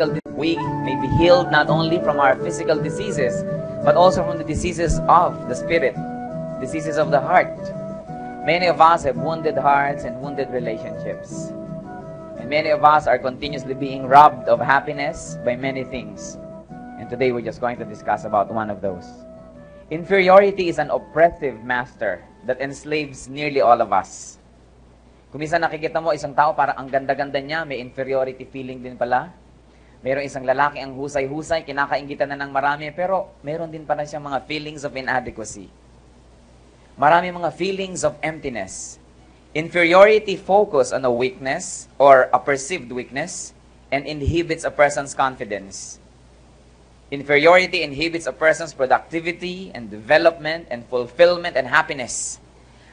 we may be healed not only from our physical diseases, but also from the diseases of the spirit, diseases of the heart. Many of us have wounded hearts and wounded relationships. And many of us are continuously being robbed of happiness by many things. And today we're just going to discuss about one of those. Inferiority is an oppressive master that enslaves nearly all of us. Kung minsan nakikita mo isang tao parang ang ganda-ganda niya, may inferiority feeling din pala. Mayroong isang lalaki ang husay-husay, kinakaingitan na ng marami, pero meron din pala siyang mga feelings of inadequacy. Marami mga feelings of emptiness. Inferiority focus on a weakness or a perceived weakness and inhibits a person's confidence. Inferiority inhibits a person's productivity and development and fulfillment and happiness.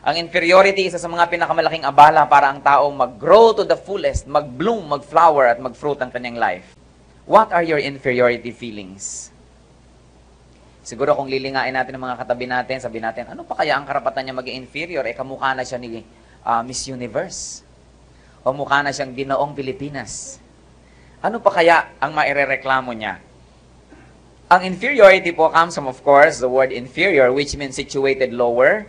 Ang inferiority isa sa mga pinakamalaking abala para ang tao mag-grow to the fullest, mag-bloom, mag-flower at mag-fruit ang kanyang life. What are your inferiority feelings? Siguro kung lilingain natin ang mga katabi natin, sabi natin, ano pa kaya ang karapatan niya maging inferior? Kamukha na siya ni Miss Universe. O mukha na siyang Ginoong Pilipinas. Ano pa kaya ang mairereklamo niya? Ang inferiority po comes from, of course, the word inferior, which means situated lower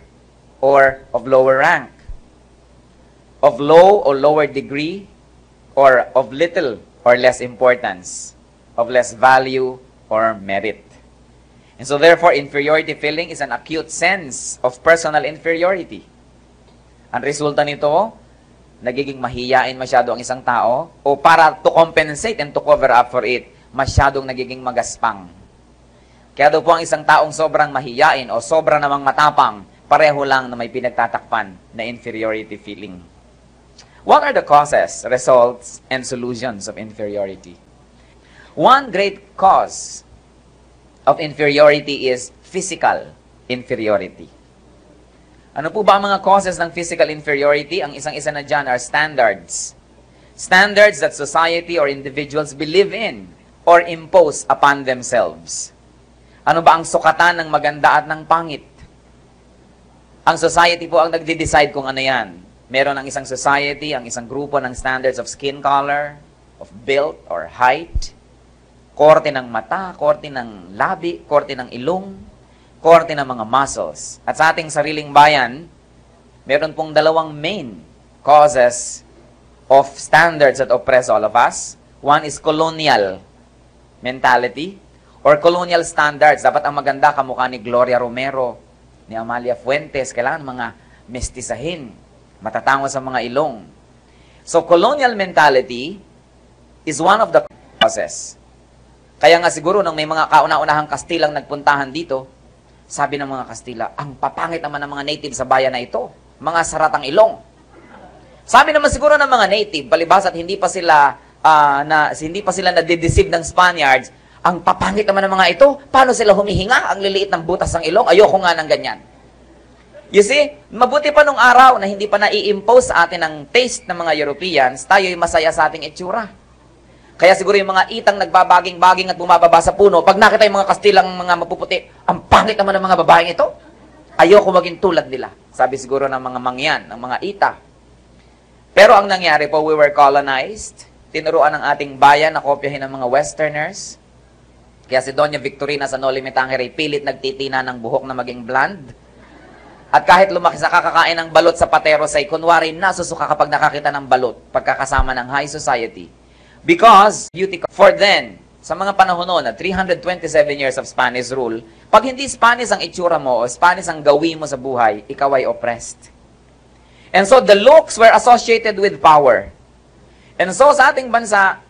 or of lower rank, of low or lower degree, or of little or less importance, of less value or merit. And so therefore, inferiority feeling is an acute sense of personal inferiority. Ang resulta nito, nagiging mahiyain masyado ang isang tao, o para to compensate and to cover up for it, masyadong nagiging magaspang. Kaya daw po ang isang taong sobrang mahiyain o sobra namang matapang, pareho lang na may pinagtatakpan na inferiority feeling. What are the causes, results, and solutions of inferiority? One great cause of inferiority is physical inferiority. Ano po ba ang mga causes ng physical inferiority? Ang isang-isa na dyan are standards. Standards that society or individuals believe in or impose upon themselves. Ano ba ang sukatan ng maganda at ng pangit? Ang society po ang nagde-decide kung ano yan. Meron ang isang society, ang isang grupo ng standards of skin color, of build or height, korte ng mata, korte ng labi, korte ng ilong, korte ng mga muscles. At sa ating sariling bayan, meron pong dalawang main causes of standards that oppress all of us. One is colonial mentality or colonial standards. Dapat ang maganda kamukha ni Gloria Romero, ni Amalia Fuentes, kailangan mga mestizahin, matatango sa mga ilong. So, colonial mentality is one of the causes. Kaya nga siguro nung may mga kauna-unahang Kastilang nagpuntahan dito, sabi ng mga Kastila, ang papangit naman ng mga native sa bayan na ito, mga saratang ilong. Sabi naman siguro ng mga native, palibhas at hindi pa sila nadideceive ng Spaniards, ang papangit naman ng mga ito, paano sila humihinga? Ang liliit ng butas ng ilong, ayoko nga ng ganyan. You see, mabuti pa nung araw na hindi pa nai-impose sa atin ang taste ng mga Europeans, tayo'y masaya sa ating itsura. Kaya siguro yung mga itang nagbabaging-baging at bumababa sa puno, pag nakita yung mga Kastilang mga mapuputi, ang pangit naman ng mga babaeng ito, ayoko maging tulad nila. Sabi siguro ng mga mangyan, ng mga ita. Pero ang nangyari po, we were colonized, tinuruan ng ating bayan na kopyahin ng mga Westerners. Kaya si Doña Victorina sa Noli Me Tangere, pilit nagtitina ng buhok na maging blonde. At kahit lumaki sa kakakain ng balot sa pateros ay kunwari nasusuka kapag nakakita ng balot pagkakasama ng high society. Because beauty for then, sa mga panahon noon na 327 years of Spanish rule, pag hindi Spanish ang itsura mo o Spanish ang gawin mo sa buhay, ikaw ay oppressed. And so the looks were associated with power. And so sa ating bansa,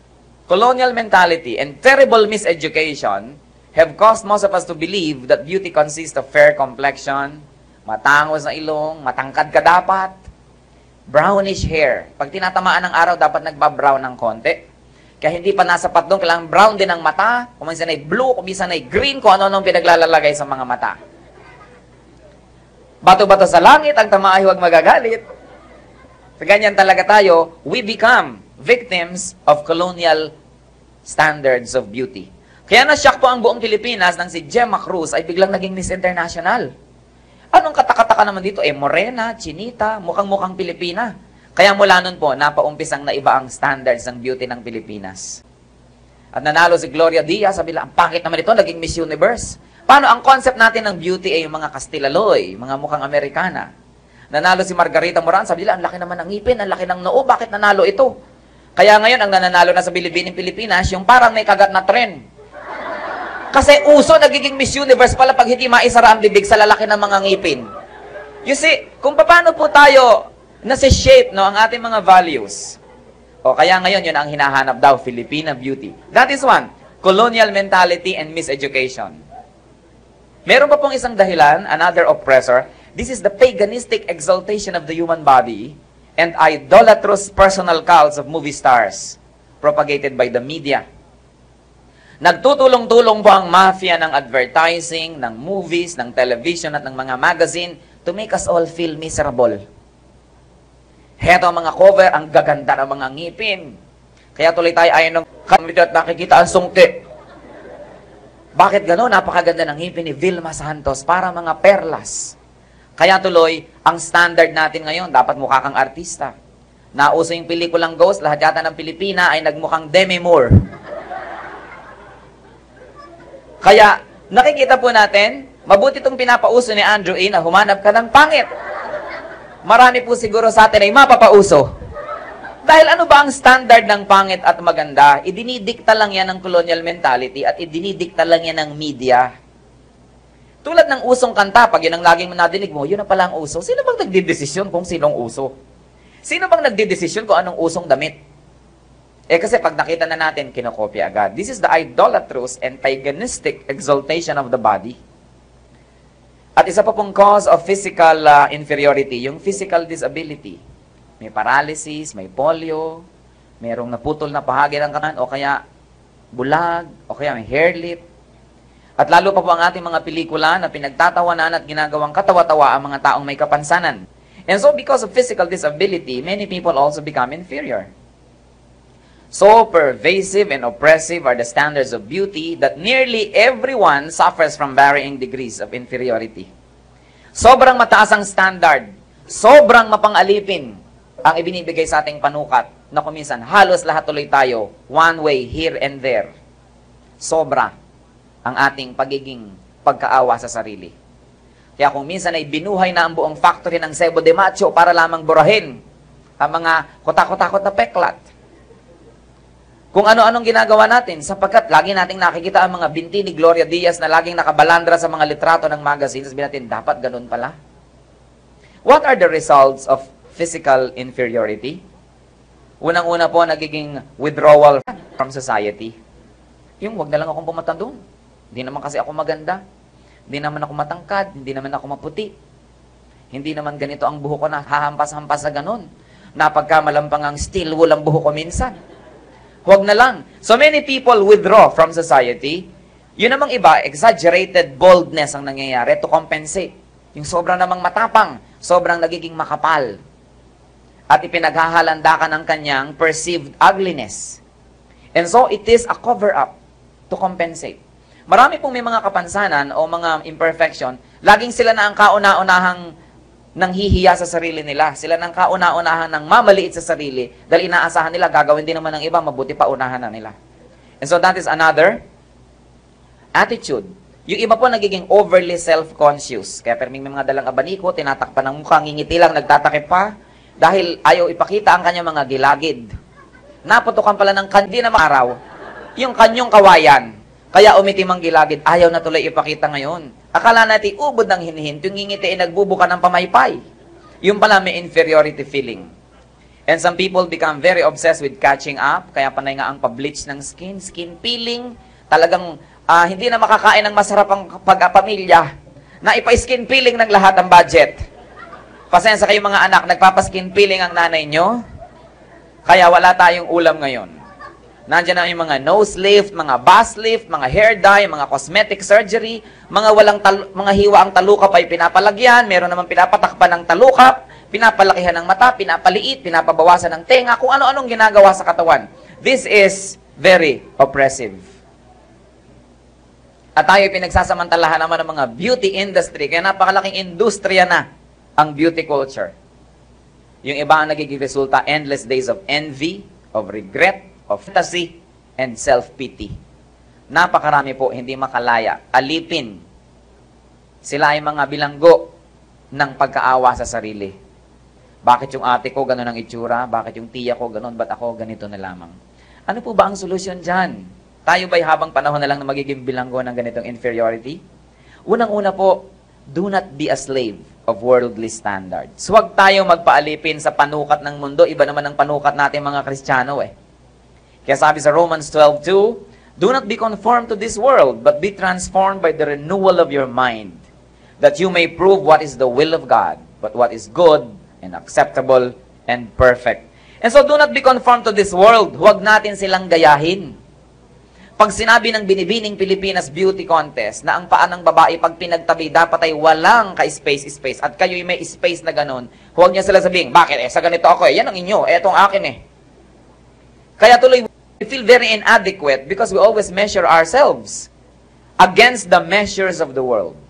colonial mentality and terrible miseducation have caused most of us to believe that beauty consists of fair complexion, matangos na ilong, matangkad ka dapat, brownish hair. Pag tinatamaan ng araw, dapat nagbabrown ng konti. Kaya hindi pa nasapat doon, kailangan brown din ang mata, kung minsan ay blue, kung minsan ay green, kung ano-anong pinaglalagay sa mga mata. Bato-bato sa langit, ang tamaan ay huwag magagalit. Sa ganyan talaga tayo, we become victims of colonial standards of beauty. Kaya na-shock po ang buong Pilipinas nang si Gemma Cruz ay biglang naging Miss International. Anong katakataka naman dito? Morena, chinita, mukhang-mukhang Pilipina. Kaya mula nun po, napaumpisang na iba ang standards ng beauty ng Pilipinas. At nanalo si Gloria Diaz, sabi nila, ang pangit naman ito, naging Miss Universe. Paano ang concept natin ng beauty ay yung mga Kastilaloy, mga mukhang Amerikana. Nanalo si Margarita Moran, sabi nila, ang laki naman ng ngipin, ang laki ng noo, bakit nanalo ito? Kaya ngayon, ang nananalo na sa Bilibining Pilipinas, yung parang may kagat na trend. Kasi uso, nagiging Miss Universe pala pag hindi maisara ang bibig sa lalaki ng mga ngipin. You see, kung paano po tayo nasa-shape no, ang ating mga values. O kaya ngayon, yun ang hinahanap daw, Filipina beauty. That is one, colonial mentality and miseducation. Meron pa pong isang dahilan, another oppressor. This is the paganistic exaltation of the human body and idolatrous personal cults of movie stars propagated by the media. Nagtutulong-tulong po ang mafia ng advertising, ng movies, ng television at ng mga magazine to make us all feel miserable. Heto ang mga cover, ang gaganda ng mga ngipin. Kaya tuloy tayo ayon ng kamito at nakikita ang sungki. Bakit gano'n? Napakaganda ng ngipin ni Vilma Santos para mga perlas. Kaya tuloy, ang standard natin ngayon, dapat mukha kang artista. Nauso yung pelikulang Ghost, lahat yata ng Pilipina ay nagmukhang Demi Moore. Kaya, nakikita po natin, mabuti itong pinapauso ni Andrew A. na humanap ka ng pangit. Marami po siguro sa atin ay mapapauso. Dahil ano ba ang standard ng pangit at maganda? Idinidikta lang yan ng colonial mentality at idinidikta lang yan ng media. Tulad ng usong kanta, pag yun ang laging nadinig mo, yun na pala ang uso. Sino bang nagdidesisyon kung sinong uso? Sino bang nagdidesisyon kung anong usong damit? Kasi pag nakita na natin, kinokopya agad. This is the idolatrous and paganistic exaltation of the body. At isa pa pong cause of physical inferiority, yung physical disability. May paralysis, may polio, merong naputol na bahagi ng katawan, o kaya bulag, o kaya may hair lip. At lalo pa po ang ating mga pelikula na pinagtatawanan at ginagawang katawa-tawa ang mga taong may kapansanan. And so because of physical disability, many people also become inferior. So pervasive and oppressive are the standards of beauty that nearly everyone suffers from varying degrees of inferiority. Sobrang mataas ang standard, sobrang mapangalipin ang ibinibigay sa ating panukat na kuminsan halos lahat tuloy tayo, one way, here and there. Sobra ang ating pagiging pagkaawa sa sarili. Kaya kung minsan ay binuhay na ang buong factory ng Cebo de Macho para lamang burahin ang mga kotak-kotakot na peklat. Kung ano-anong ginagawa natin, sapagkat lagi nating nakikita ang mga binti ni Gloria Diaz na laging nakabalandra sa mga litrato ng magazine, sabihin natin, dapat ganun pala. What are the results of physical inferiority? Unang-una po, nagiging withdrawal from society. Yung wag na lang akong pumunta doon. Hindi naman kasi ako maganda. Hindi naman ako matangkad. Hindi naman ako maputi. Hindi naman ganito ang buhok ko na hahampas-hampas sa ganun. Napagkamalampang ang still wool ang buhok ko minsan. Huwag na lang. So many people withdraw from society. Yun namang iba, exaggerated boldness ang nangyayari to compensate. Yung sobrang namang matapang, sobrang nagiging makapal. At ipinaghahalanda ka ng kanyang perceived ugliness. And so it is a cover-up to compensate. Marami pong may mga kapansanan o mga imperfection, laging sila na ang kauna-unahang nang hihiya sa sarili nila. Sila nang kauna-unahan ng mamaliit sa sarili dahil inaasahan nila, gagawin din naman ng iba, mabuti pa unahan na nila. And so that is another attitude. Yung iba po nagiging overly self-conscious. Kaya pero may mga dalang abaniko, tinatakpan ng mukha, ngingiti lang, nagtatakip pa dahil ayaw ipakita ang kanyang mga gilagid. Naputukan pala ng kandi na araw yung kanyang kawayan. Kaya umitim ang gilagid, ayaw na tuloy ipakita ngayon. Akala natin, ubod ng hinihinto, yung ngingiti ay nagbubuka ng pamaypay. Yung pala may inferiority feeling. And some people become very obsessed with catching up, kaya panay nga ang pa-bleach ng skin peeling, talagang hindi na makakain ng masarap ang pagpamilya, na ipa-skin peeling ng lahat ang budget. Pasensya kayo mga anak, nagpapa-skin peeling ang nanay nyo, kaya wala tayong ulam ngayon. Nandiyan na yung mga nose lift, mga bust lift, mga hair dye, mga cosmetic surgery, mga hiwa ang talukap ay pinapalagyan, meron naman pinapatakpan ng talukap, pinapalakihan ng mata, pinapaliit, pinapabawasan ng tenga, kung ano-anong ginagawa sa katawan. This is very oppressive. At tayo pinagsasamantalahan naman ng mga beauty industry, kaya napakalaking industriya na ang beauty culture. Yung iba ang nagiging resulta, endless days of envy, of regret, of fantasy, and self-pity. Napakarami po, hindi makalaya. Alipin. Sila ay mga bilanggo ng pagkaawa sa sarili. Bakit yung ate ko ganun ang itsura? Bakit yung tiya ko ganun? Ba't ako ganito na lamang? Ano po ba ang solusyon dyan? Tayo ba'y habang panahon na lang na magiging bilanggo ng ganitong inferiority? Unang-una po, do not be a slave of worldly standards. Huwag tayo magpaalipin sa panukat ng mundo. Iba naman ang panukat natin mga Kristiyano eh. Kaya sabi sa Romans 12:2, do not be conformed to this world, but be transformed by the renewal of your mind, that you may prove what is the will of God, but what is good and acceptable and perfect. And so do not be conformed to this world. Huwag natin silang gayahin. Pag sinabi ng Binibining Pilipinas Beauty Contest na ang paa ng babae pag pinagtabi dapat ay walang ka-space at kayo'y may space na ganun, huwag niya sila sabihin, bakit sa ganito ako yan ang inyo, etong akin Kaya tuloy, we feel very inadequate because we always measure ourselves against the measures of the world.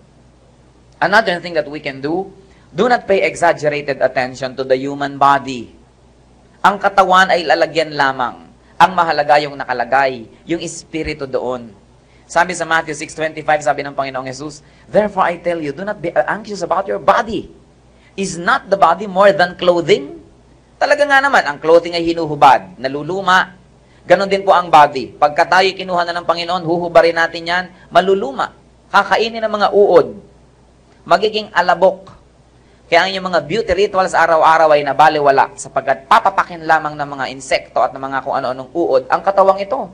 Another thing that we can do not pay exaggerated attention to the human body. Ang katawan ay lalagyan lamang. Ang mahalaga yung nakalagay, yung espiritu doon. Sabi sa Matthew 6:25, sabi ng Panginoong Jesus, therefore I tell you, do not be anxious about your body. Is not the body more than clothing? Talaga nga naman, ang clothing ay hinuhubad, naluluma. Ganon din po ang body. Pagka tayo kinuha na ng Panginoon, huhubarin natin yan, maluluma. Kakainin ng mga uod. Magiging alabok. Kaya ang yung mga beauty rituals araw-araw ay nabaliwala sapagkat papapakin lamang ng mga insekto at ng mga kung ano-anong uod ang katawang ito.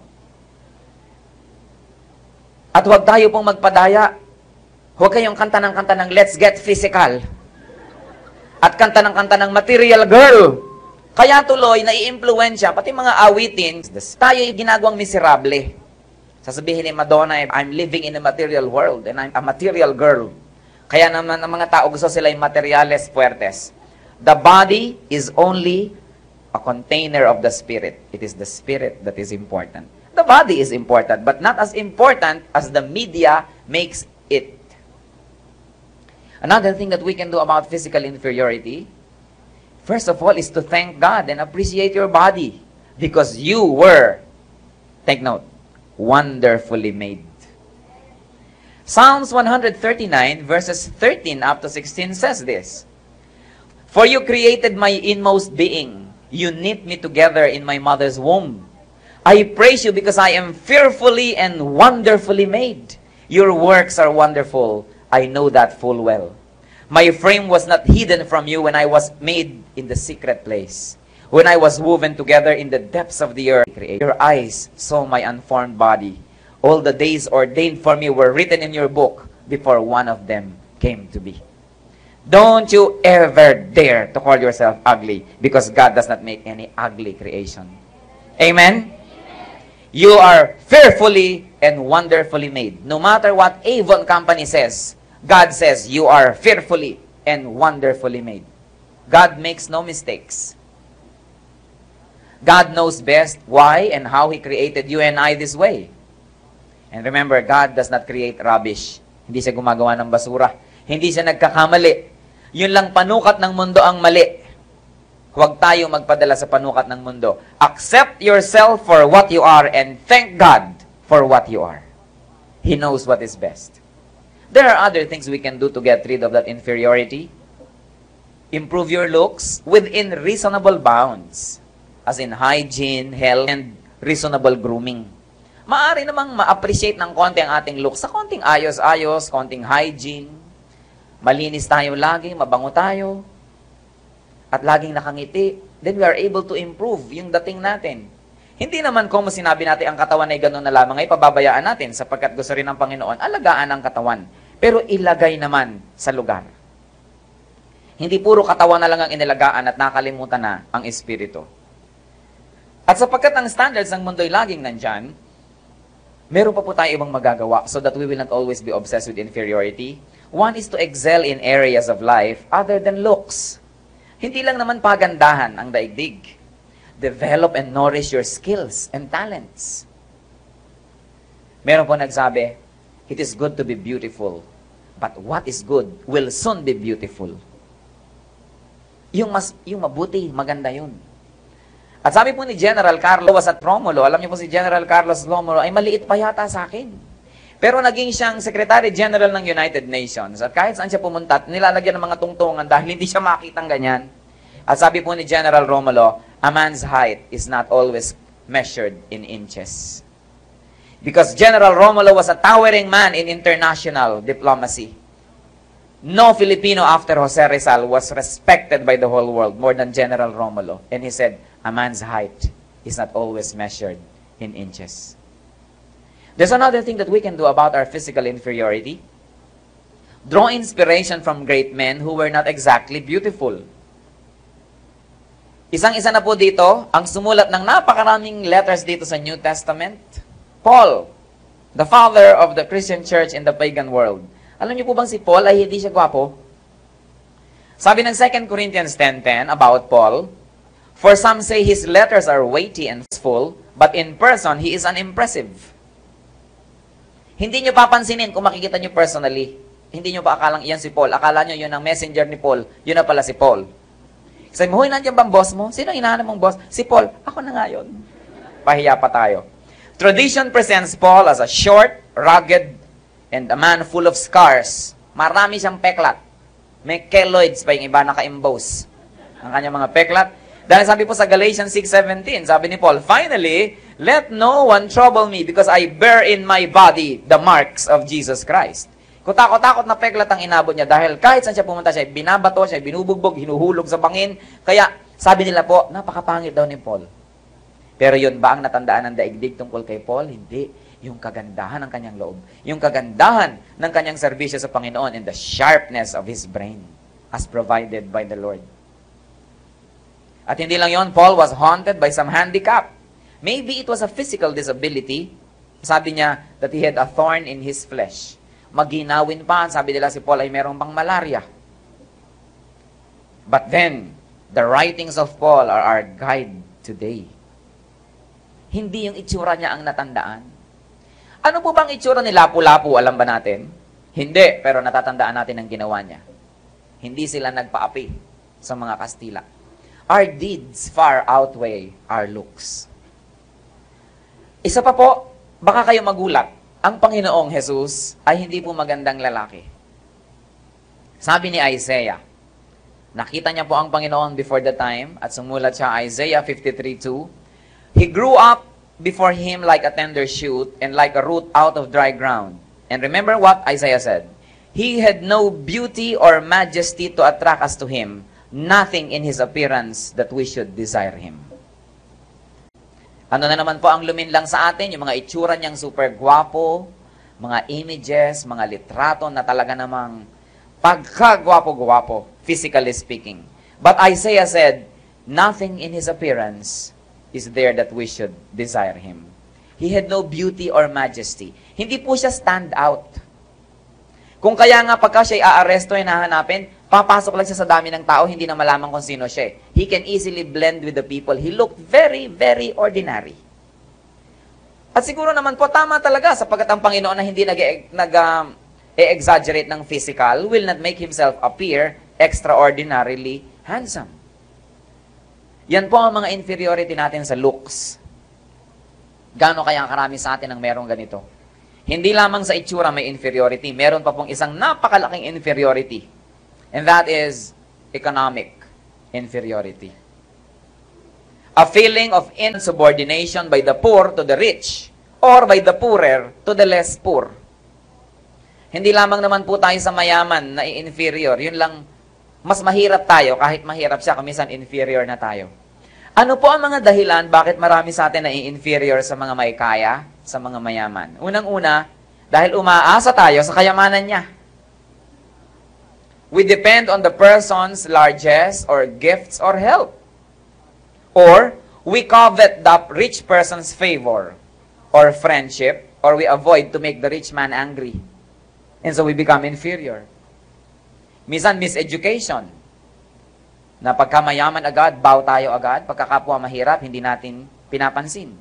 At huwag tayo pong magpadaya. Huwag kayong kanta ng Let's Get Physical. At kanta ng Material Girl. Kaya tuloy, nai-impluensya, pati mga awitin, tayo yung ginagawang miserable. Sasabihin ni Madonna, I'm living in a material world and I'm a material girl. Kaya naman ang mga tao gusto sila yung materiales fuertes. The body is only a container of the spirit. It is the spirit that is important. The body is important, but not as important as the media makes it. Another thing that we can do about physical inferiority, first of all, is to thank God and appreciate your body because you were, take note, wonderfully made. Psalms 139 verses 13 up to 16 says this, for you created my inmost being. You knit me together in my mother's womb. I praise you because I am fearfully and wonderfully made. Your works are wonderful. I know that full well. My frame was not hidden from you when I was made in the secret place. When I was woven together in the depths of the earth. Your eyes saw my unformed body. All the days ordained for me were written in your book before one of them came to be. Don't you ever dare to call yourself ugly because God does not make any ugly creation. Amen? You are fearfully and wonderfully made. No matter what Avon Company says, God says you are fearfully and wonderfully made. God makes no mistakes. God knows best why and how He created you and I this way. And remember, God does not create rubbish. Hindi siya gumagawa ng basura. Hindi siya nagkakamali. Yun lang panukat ng mundo ang mali. Huwag tayo magpadala sa panukat ng mundo. Accept yourself for what you are and thank God for what you are. He knows what is best. There are other things we can do to get rid of that inferiority. Improve your looks within reasonable bounds, as in hygiene, health, and reasonable grooming. Maaari namang ma-appreciate ng konti ang ating look sa konting ayos-ayos, konting hygiene. Malinis tayo lagi, mabango tayo, at laging nakangiti. Then we are able to improve yung dating natin. Hindi naman kung sinabi natin ang katawan ay gano'n na lamang ay pababayaan natin sapagkat gusto rin ng Panginoon, alagaan ang katawan. Pero ilagay naman sa lugar. Hindi puro katawan na lang ang inilagaan at nakalimutan na ang espiritu. At sapagkat ang standards ng mundo ay laging nandyan, meron pa po tayo ibang magagawa so that we will not always be obsessed with inferiority. One is to excel in areas of life other than looks. Hindi lang naman pagandahan ang daigdig. Develop and nourish your skills and talents. Meron po nagsabi, it is good to be beautiful, but what is good will soon be beautiful. Yung mabuti, maganda yun. At sabi po ni General Carlos at Romulo, alam niyo po si General Carlos Romulo ay maliit pa yata sa akin. Pero naging siyang Secretary General ng United Nations. At kahit saan siya pumunta, nilalagyan ng mga tungtungan dahil hindi siya makitang ganyan. At sabi po ni General Romulo, a man's height is not always measured in inches. Because General Romulo was a towering man in international diplomacy. No Filipino after Jose Rizal was respected by the whole world more than General Romulo. And he said, a man's height is not always measured in inches. There's another thing that we can do about our physical inferiority. Draw inspiration from great men who were not exactly beautiful. Isang-isa na po dito, ang sumulat ng napakaraming letters dito sa New Testament, Paul, the father of the Christian church in the pagan world. Alam niyo po bang si Paul ay hindi siya gwapo? Sabi ng 2 Corinthians 10:10 about Paul, for some say his letters are weighty and full, but in person he is unimpressive. Hindi nyo papansinin kung makikita nyo personally. Hindi nyo pa akalang iyan si Paul. Akala nyo yun ang messenger ni Paul. Yun na pala si Paul. Sabi mo, huy, nandiyan bang boss mo? Sino ang hinahanap mong boss? Si Paul. Ako na nga yun. Pahiya pa tayo. Tradition presents Paul as a short, rugged, and a man full of scars. Marami siyang peklat. May keloids pa yung iba naka-emboss. Ang kanyang mga peklat. Dahil sabi po sa Galatians 6:17, sabi ni Paul, finally, let no one trouble me because I bear in my body the marks of Jesus Christ. Kutakot-takot na peklat ang inabot niya dahil kahit saan siya pumunta siya, binabato siya, binubugbog, hinuhulog sa bangin. Kaya sabi nila po, napakapangit daw ni Paul. Pero yun ba ang natandaan ng daigdig tungkol kay Paul? Hindi. Yung kagandahan ng kanyang loob. Yung kagandahan ng kanyang serbisyo sa Panginoon and the sharpness of his brain as provided by the Lord. At hindi lang yon, Paul was haunted by some handicap. Maybe it was a physical disability. Sabi niya that he had a thorn in his flesh. Maginawin pa, sabi nila si Paul ay merong pang malaria. But then, the writings of Paul are our guide today. Hindi yung itsura niya ang natandaan. Ano po bang itsura ni Lapu-Lapu? Alam ba natin? Hindi, pero natatandaan natin ang ginawa niya. Hindi sila nagpaapi sa mga Kastila. Our deeds far outweigh our looks. Isa pa po, baka kayo magulat, ang Panginoong Jesus ay hindi po magandang lalaki. Sabi ni Isaiah, nakita niya po ang Panginoon before the time at sumulat siya Isaiah 53:2. He grew up before him like a tender shoot and like a root out of dry ground. And remember what Isaiah said, he had no beauty or majesty to attract us to him, nothing in his appearance that we should desire him. Ano na naman po ang luminlang sa atin? Yung mga itsura niyang super gwapo, mga images, mga litrato na talaga namang pagkagwapo-gwapo, physically speaking. But Isaiah said, nothing in his appearance is there that we should desire him. He had no beauty or majesty. Hindi po siya stand out. Kung kaya nga pagka siya i-aaresto, hinahanapin, papasok lang siya sa dami ng tao, hindi na malaman kung sino siya. He can easily blend with the people. He looked very, very ordinary. At siguro naman po, tama talaga sapagkat ang Panginoon na hindi nag-exaggerate ng physical will not make himself appear extraordinarily handsome. Yan po ang mga inferiority natin sa looks. Gaano kaya karami sa atin ang merong ganito? Hindi lamang sa itsura may inferiority, meron pa pong isang napakalaking inferiority. And that is economic inferiority. A feeling of insubordination by the poor to the rich or by the poorer to the less poor. Hindi lamang naman po tayo sa mayaman na inferior. Yun lang, mas mahirap tayo kahit mahirap siya, kumisan inferior na tayo. Ano po ang mga dahilan bakit marami sa atin na inferior sa mga may kaya, sa mga mayaman? Unang-una, dahil umaasa tayo sa kayamanan niya. We depend on the person's largesse or gifts or help. Or, we covet the rich person's favor or friendship, or we avoid to make the rich man angry. And so we become inferior. Minsan, miseducation. Na pagkamayaman agad, bow tayo agad. Pagkakapwa mahirap, hindi natin pinapansin.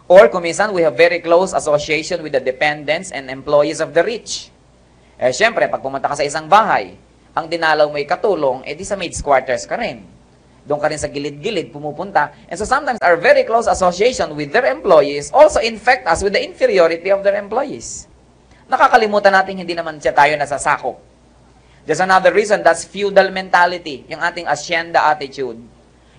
Or kuminsan, we have very close association with the dependents and employees of the rich. Eh, syempre, pag pumunta ka sa isang bahay, ang dinalaw mo'y katulong, edi sa maid's quarters ka rin. Doon ka rin sa gilid-gilid pumupunta. And so sometimes our very close association with their employees also infect us with the inferiority of their employees. Nakakalimutan natin hindi naman siya tayo nasasakop. There's another reason, that's feudal mentality, yung ating hacienda attitude.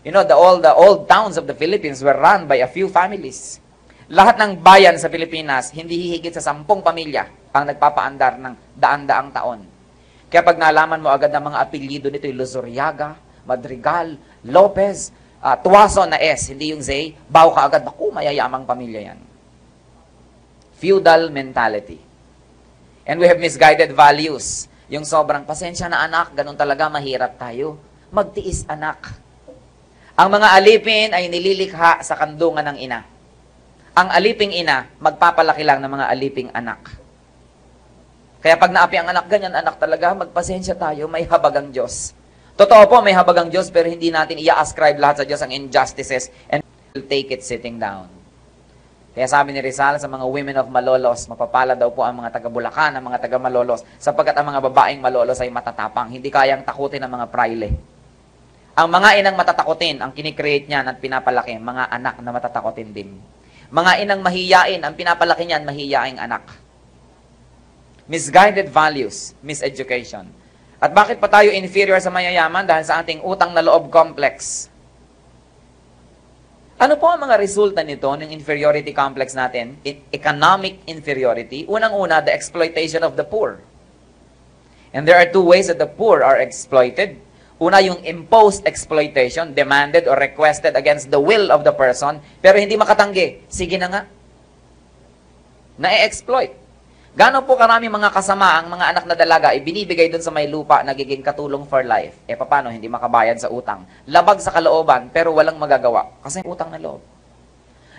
You know, the old towns of the Philippines were run by a few families. Lahat ng bayan sa Pilipinas, hindi hihigit sa 10 pamilya ang nagpapaandar ng daan-daang taon. Kaya pag nalaman mo agad ng mga apelyido nito, yung Luzuriaga, Madrigal, Lopez, Tuason na S, hindi yung Z, baw ka agad, naku, mayayamang pamilya yan. Feudal mentality. And we have misguided values. Yung sobrang pasensya na anak, ganun talaga, mahirap tayo. Magtiis anak. Ang mga alipin ay nililikha sa kandungan ng ina. Ang aliping ina, magpapalaki lang ng mga aliping anak. Kaya pag naapi ang anak, ganyan anak talaga, magpasensya tayo, may habag ang Diyos. Totoo po, may habag ang Diyos, pero hindi natin i-ascribe lahat sa Diyos ang injustices and we'll take it sitting down. Kaya sabi ni Rizal sa mga women of Malolos, mapapala daw po ang mga taga-Bulacan, ang mga taga-Malolos, sapagkat ang mga babaeng Malolos ay matatapang, hindi kayang takutin ng mga praile. Ang mga inang matatakotin, ang kinikreate niyan at pinapalaki, mga anak na matatakotin din. Mga inang mahiyain, ang pinapalaki niyan, mahiyaing anak. Misguided values, miseducation. At bakit pa tayo inferior sa mayayaman? Dahil sa ating utang na loob complex. Ano po ang mga resulta nito ng inferiority complex natin? Economic inferiority. Unang-una, the exploitation of the poor. And there are two ways that the poor are exploited. Una, yung imposed exploitation, demanded or requested against the will of the person, pero hindi makatanggi. Sige na nga. Na-exploit. Gano'n po karami mga kasama ang mga anak na dalaga ay binibigay dun sa may lupa, nagiging katulong for life. E paano, hindi makabayad sa utang. Labag sa kalooban, pero walang magagawa. Kasi utang na loob.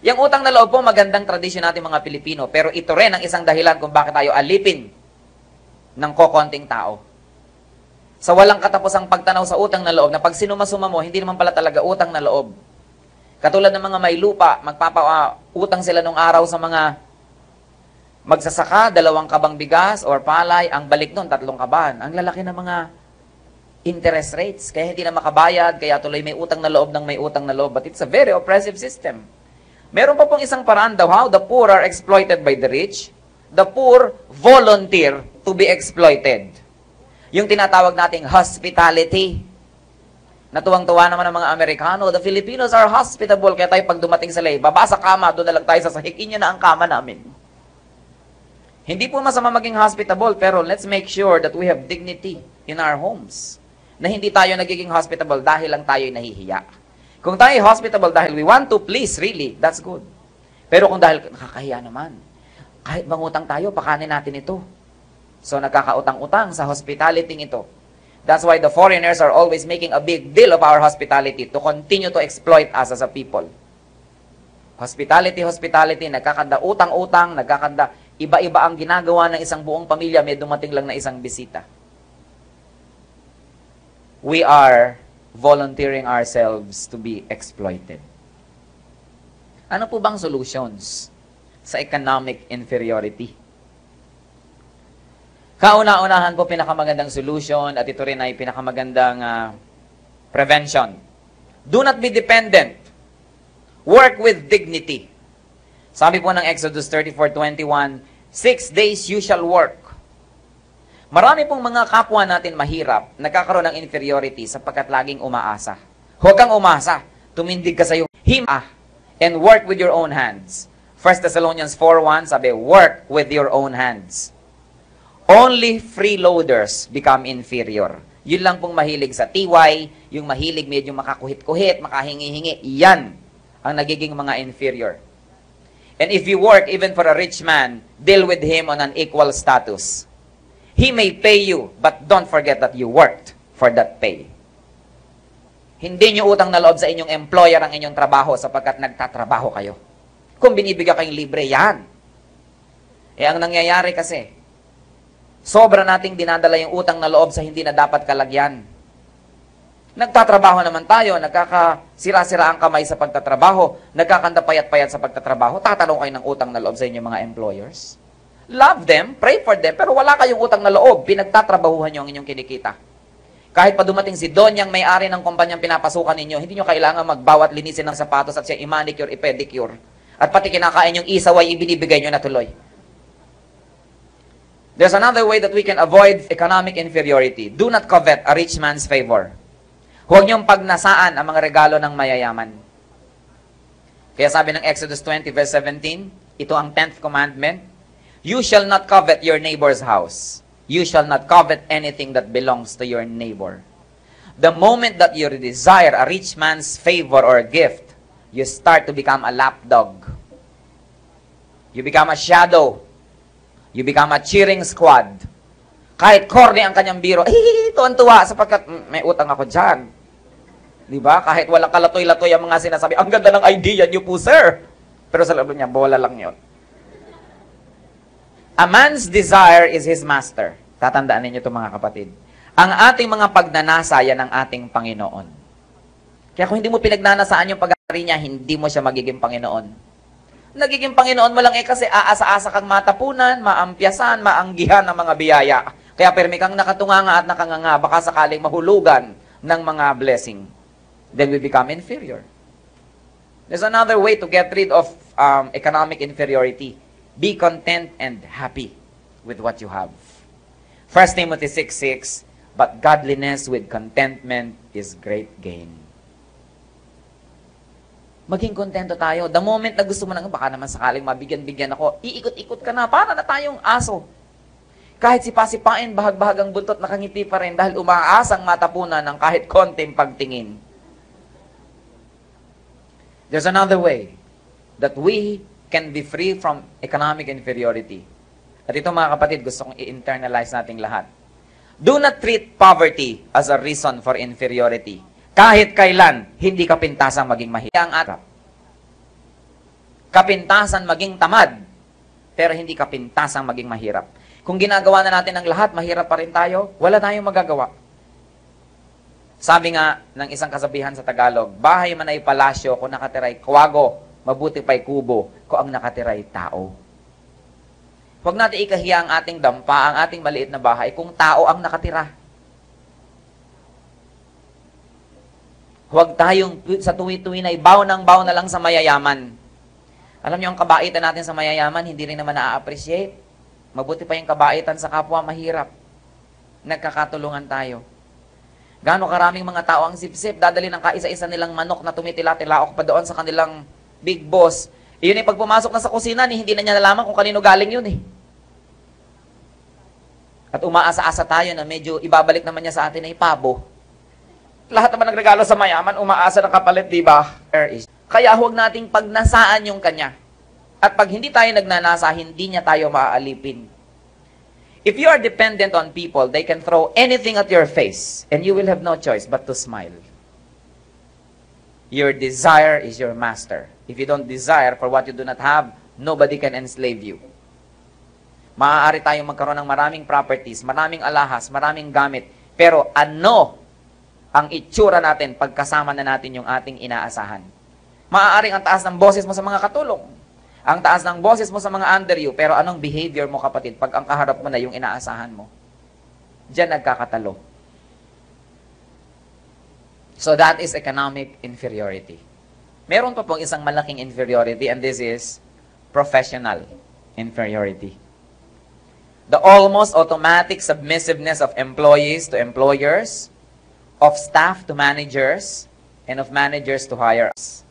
Yung utang na loob po, magandang tradisyon natin mga Pilipino, pero ito rin ang isang dahilan kung bakit tayo alipin ng kokonting tao. Sa walang katapusang pagtanaw sa utang na loob, na pag sinuma-suma mo, hindi naman pala talaga utang na loob. Katulad ng mga may lupa, utang sila nung araw sa mga magsasaka, 2 kabang bigas or palay, ang balik nun, 3 kaban. Ang lalaki ng mga interest rates, kaya hindi na makabayad, kaya tuloy may utang na loob ng may utang na loob. But it's a very oppressive system. Meron pa pong isang paraan daw, how the poor are exploited by the rich. The poor volunteer to be exploited. Yung tinatawag nating hospitality. Natuwang-tuwa naman ang mga Amerikano. The Filipinos are hospitable. Kaya tayo pag dumating sa lay, baba sa kama, doon na lang tayo sa sahig. Inyo na ang kama namin. Hindi po masama maging hospitable, pero let's make sure that we have dignity in our homes. Na hindi tayo nagiging hospitable dahil lang tayo nahihiya. Kung tayo hospitable dahil we want to please, really, that's good. Pero kung dahil nakakahiya naman, kahit mangutang tayo, pakanin natin ito. So, nagkakautang-utang sa hospitality ito. That's why the foreigners are always making a big deal of our hospitality to continue to exploit us as a people. Hospitality, nagkakanda utang-utang, nagkakanda iba-iba ang ginagawa ng isang buong pamilya, may dumating lang na isang bisita. We are volunteering ourselves to be exploited. Ano po bang solutions sa economic inferiority? Kauna-unahan po pinakamagandang solution at ito rin ay pinakamagandang prevention. Do not be dependent. Work with dignity. Sabi po ng Exodus 34:21, 6 days you shall work. Marami pong mga kapwa natin mahirap, nagkakaroon ng inferiority sapagkat laging umaasa. Huwag kang umasa. Tumindig ka sa iyong himah and work with your own hands. 1 Thessalonians 4:1 sabi, work with your own hands. Only freeloaders become inferior. Yun lang pong mahilig sa tiwai, yung mahilig medyo makakuhit-kuhit, makahingi-hingi, yan ang nagiging mga inferior. And if you work even for a rich man, deal with him on an equal status. He may pay you, but don't forget that you worked for that pay. Hindi nyo utang na loob sa inyong employer ang inyong trabaho sapagkat nagtatrabaho kayo. Kung binibigyan kayong libre, yan. Ang nangyayari kasi, sobra nating dinadala yung utang na loob sa hindi na dapat kalagyan. Nagtatrabaho naman tayo, nagkakasira-sira ang kamay sa pagtatrabaho, nagkakanda payat-payat sa pagtatrabaho, tatanong kayo ng utang na loob sa inyong mga employers. Love them, pray for them, pero wala kayong utang na loob, pinagtatrabahuhan nyo ang inyong kinikita. Kahit pa dumating si Donyang may-ari ng kumpanyang pinapasukan ninyo, hindi nyo kailangan magbawat linisin ng sapatos at siya i-manicure, i-pedicure. At pati kinakain yung isaw ay ibinibigay nyo na tuloy. There's another way that we can avoid economic inferiority. Do not covet a rich man's favor. Huwag niyong pagnasaan ang mga regalo ng mayayaman. Kaya sabi ng Exodus 20 verse 17, ito ang 10th commandment, you shall not covet your neighbor's house. You shall not covet anything that belongs to your neighbor. The moment that you desire a rich man's favor or gift, you start to become a lapdog. You become a shadow. You become a cheering squad. Kahit corny ang kanyang biro, tuwan-tuwa sapagkat may utang ako dyan. Diba? Kahit walang kalatoy-latoy ang mga sinasabi, ang ganda ng idea niyo po, sir. Pero sa loob niya, bola lang yun. A man's desire is his master. Tatandaan ninyo ito mga kapatid. Ang ating mga pagnanasa, yan ang ating Panginoon. Kaya kung hindi mo pinagnanasaan yung pag-aari niya, hindi mo siya magiging Panginoon. Nagiging Panginoon mo lang kasi aasa-asa kang matapunan, maampyasan, maanggihan ng mga biyaya. Kaya permi kang nakatunganga at nakanganga, baka sakaling mahulugan ng mga blessing. Then we become inferior. There's another way to get rid of economic inferiority. Be content and happy with what you have. 1 Timothy 6:6, but godliness with contentment is great gain. Maging kontento tayo. The moment na gusto mo nang, baka naman sakaling mabigyan-bigyan ako, iikot-ikot ka na, para na tayong aso. Kahit sipa-sipain, bahag-bahag ang buntot, nakangiti pa rin dahil umaasang matapunan ng kahit konting pagtingin. There's another way that we can be free from economic inferiority. At ito mga kapatid, gusto kong i-internalize nating lahat. Do not treat poverty as a reason for inferiority. Kahit kailan, hindi kapintasan maging mahirap. Kapintasan maging tamad, pero hindi kapintasan maging mahirap. Kung ginagawa na natin ang lahat, mahirap pa rin tayo, wala tayong magagawa. Sabi nga ng isang kasabihan sa Tagalog, bahay man ay palasyo, kung nakatiray kwago, mabuti pa'y kubo, kung ang nakatiray tao. Huwag natin ikahiya ang ating dampa, ang ating maliit na bahay, kung tao ang nakatira. Huwag tayong sa tuwi-tuwi na baw na lang sa mayayaman. Alam niyo, ang kabaitan natin sa mayayaman, hindi rin naman na-appreciate. Mabuti pa yung kabaitan sa kapwa mahirap. Nagkakatulungan tayo. Gaano karaming mga tao ang sip-sip, dadali ng kaisa-isa nilang manok na tumitila-tilaok pa doon sa kanilang big boss. Iyon ay pag pumasok na sa kusina, hindi na niya nalaman kung kanino galing yun eh. At umaasa-asa tayo na medyo ibabalik naman niya sa atin ay pabo. Lahat naman ng regalo sa mayaman, umaasa na kapalit, di ba? Kaya huwag nating pagnasaan yung kanya. At pag hindi tayo nagnanasa, hindi niya tayo maaalipin. If you are dependent on people, they can throw anything at your face, and you will have no choice but to smile. Your desire is your master. If you don't desire for what you do not have, nobody can enslave you. Maaari tayong magkaroon ng maraming properties, maraming alahas, maraming gamit, pero ano ang itsura natin pagkasama na natin yung ating inaasahan? Maaaring ang taas ng boses mo sa mga katulong, ang taas ng boses mo sa mga under you, pero anong behavior mo kapatid pag ang kaharap mo na yung inaasahan mo? Diyan nagkakatalo. So that is economic inferiority. Meron pa pong isang malaking inferiority, and this is professional inferiority. The almost automatic submissiveness of employees to employers, of staff to managers, and of managers to higher-ups.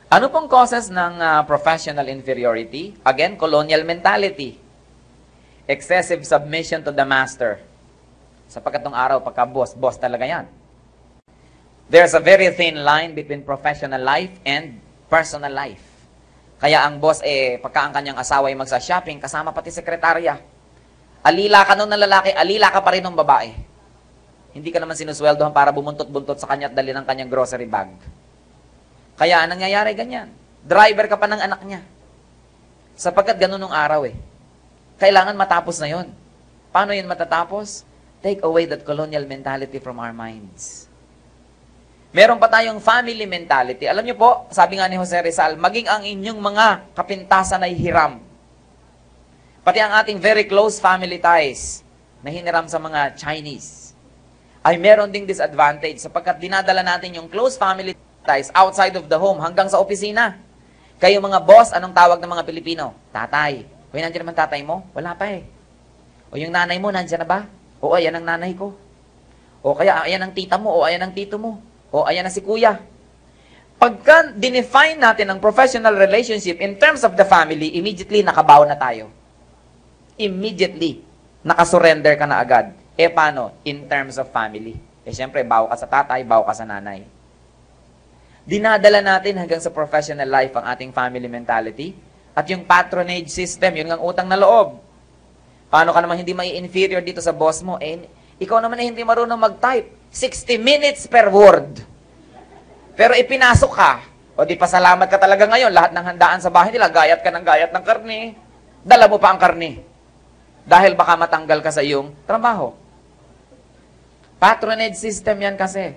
Ano pong causes ng professional inferiority? Again, colonial mentality. Excessive submission to the master. Sapagkat nung araw, pagka boss, boss talaga yan. There's a very thin line between professional life and personal life. Kaya ang boss, pagka ang kanyang asawa ay magsa-shopping, kasama pati sekretarya. Alila ka nun ng lalaki, alila ka pa rin ng babae. Hindi ka naman sinusweldohan para bumuntot-buntot sa kanya at dali ng kanyang grocery bag. Kaya nangyayari ganyan. Driver ka pa ng anak niya. Sapagkat ganun nung araw Kailangan matapos na yon. Paano yun matatapos? Take away that colonial mentality from our minds. Meron pa tayong family mentality. Alam niyo po, sabi nga ni Jose Rizal, maging ang inyong mga kapintasan ay hiram. Pati ang ating very close family ties na hiniram sa mga Chinese. ay meron ding disadvantage sapagkat dinadala natin yung close family ties outside of the home hanggang sa opisina. Kayo mga boss, anong tawag ng mga Pilipino? Tatay. Hoy, nandiyan naman tatay mo? Wala pa eh. O yung nanay mo, nandiyan na ba? O ayan ang nanay ko. O kaya ayan ang tita mo, o ayan ang tito mo. O ayan ang si kuya. Pagka dinefine natin ang professional relationship in terms of the family, immediately nakabaw na tayo. Immediately, nakasurrender ka na agad. Eh paano? In terms of family. Eh syempre, baw ka sa tatay, baw ka sa nanay. Dinadala natin hanggang sa professional life ang ating family mentality. At yung patronage system, yun ang utang na loob. Paano ka naman hindi mai-inferior dito sa boss mo? Eh, ikaw naman eh hindi marunong mag-type. 60 minutes per word. Pero ipinasok ka. O di pasalamat ka talaga ngayon. Lahat ng handaan sa bahay nila, gayat ka ng gayat ng karne. Dala mo pa ang karne. Dahil baka matanggal ka sa iyong trabaho. Patronage system yan kasi.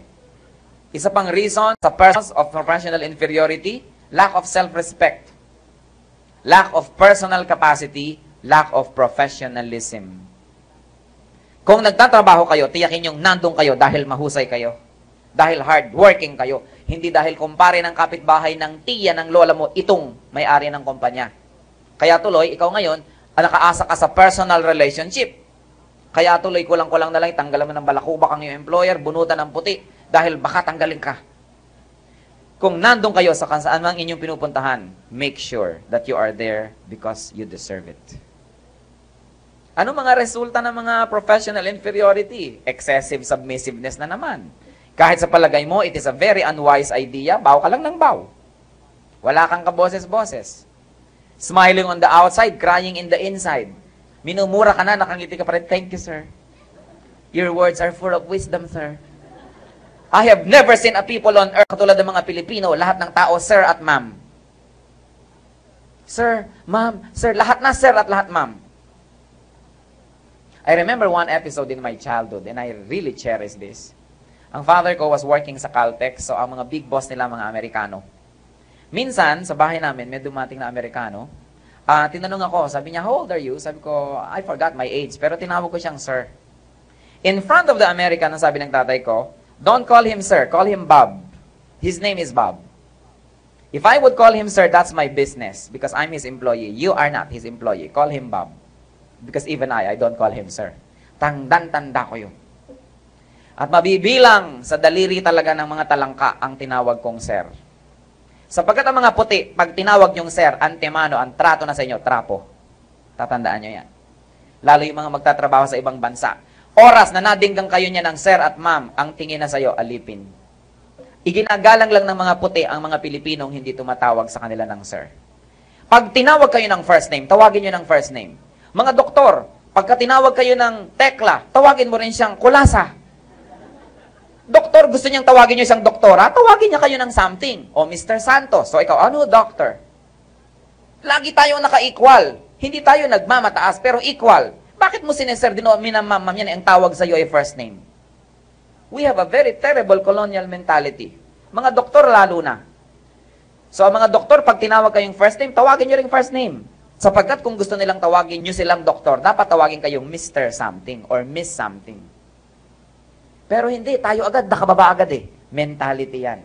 Isa pang reason sa persons of professional inferiority, lack of self-respect, lack of personal capacity, lack of professionalism. Kung nagtatrabaho kayo, tiyakin yung nandun kayo dahil mahusay kayo. Dahil hardworking kayo. Hindi dahil kumpare ng kapitbahay ng tiya ng lola mo, itong may-ari ng kumpanya. Kaya tuloy, ikaw ngayon, nakaasa ka sa personal relationship. Kaya tuloy, kulang-kulang na lang, tanggalan mo ng balakubak ang iyong employer, bunutan ng puti, dahil baka tanggalin ka. Kung nandun kayo sa saan mang inyong pinupuntahan, make sure that you are there because you deserve it. Ano mga resulta ng mga professional inferiority? Excessive submissiveness na naman. Kahit sa palagay mo, it is a very unwise idea, baw ka lang ng baw. Wala kang kaboses-boses. Smiling on the outside, crying in the inside. Minumura ka na, nakangiti ka pa rin, thank you, sir. Your words are full of wisdom, sir. I have never seen a people on earth, katulad ng mga Pilipino, lahat ng tao, sir at ma'am. Sir, ma'am, sir, lahat na sir at lahat ma'am. I remember one episode in my childhood, and I really cherish this. Ang father ko was working sa Caltex, so ang mga big boss nila, mga Amerikano. Minsan, sa bahay namin, may dumating na Amerikano. Tinanong ako, sabi niya, how old are you? Sabi ko, I forgot my age, pero tinawag ko siyang sir. In front of the American, ang sabi ng tatay ko, don't call him sir, call him Bob. His name is Bob. If I would call him sir, that's my business, because I'm his employee. You are not his employee. Call him Bob. Because even I don't call him sir. Tandang-tanda ko yun. At mabibilang sa daliri talaga ng mga talangka ang tinawag kong sir. Sapagkat ang mga puti, pag tinawag yung sir, antemano, ang trato na sa inyo, trapo. Tatandaan nyo yan. Lalo yung mga magtatrabaho sa ibang bansa. Oras na nadinggang kayo niya ng sir at ma'am, ang tingin na sa iyo, alipin. Iginagalang lang ng mga puti ang mga Pilipinong hindi tumatawag sa kanila ng sir. Pag tinawag kayo ng first name, tawagin nyo ng first name. Mga doktor, pagka tinawag kayo ng Tekla, tawagin mo rin siyang Kulasa. Doktor, gusto niyang tawagin niyo isang doktora, tawagin niya kayo ng something. O Mr. Santos, so ikaw, ano doctor? Lagi tayong naka-equal. Hindi tayo nagmamataas, pero equal. Bakit mo sineser, minamamam yan, ang tawag sa iyo ay first name? We have a very terrible colonial mentality. Mga doktor lalo na. So, ang mga doktor, pag tinawag kayong first name, tawagin niyo rin first name. Sapagkat kung gusto nilang tawagin niyo silang doktor, dapat tawagin kayong Mr. Something or Miss Something. Pero hindi, tayo agad, nakababa agad eh. Mentality yan.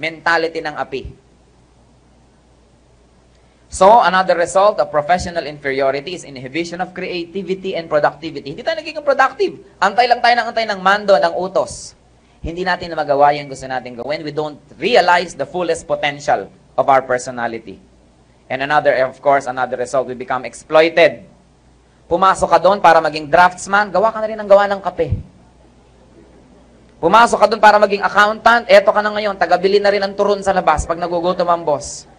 Mentality ng api. So, another result of professional inferiority is inhibition of creativity and productivity. Hindi tayo nagiging productive. Antay lang tayo ng mando, ng utos. Hindi natin na magawa yung gusto natin gawin. We don't realize the fullest potential of our personality. And another, of course, another result, we become exploited. Pumasok ka doon para maging draftsman, gawa ka na rin ng gawa ng kape. Pumasok ka doon para maging accountant, eto ka na ngayon, tagabili na rin ang turon sa labas pag nagugutom ang boss.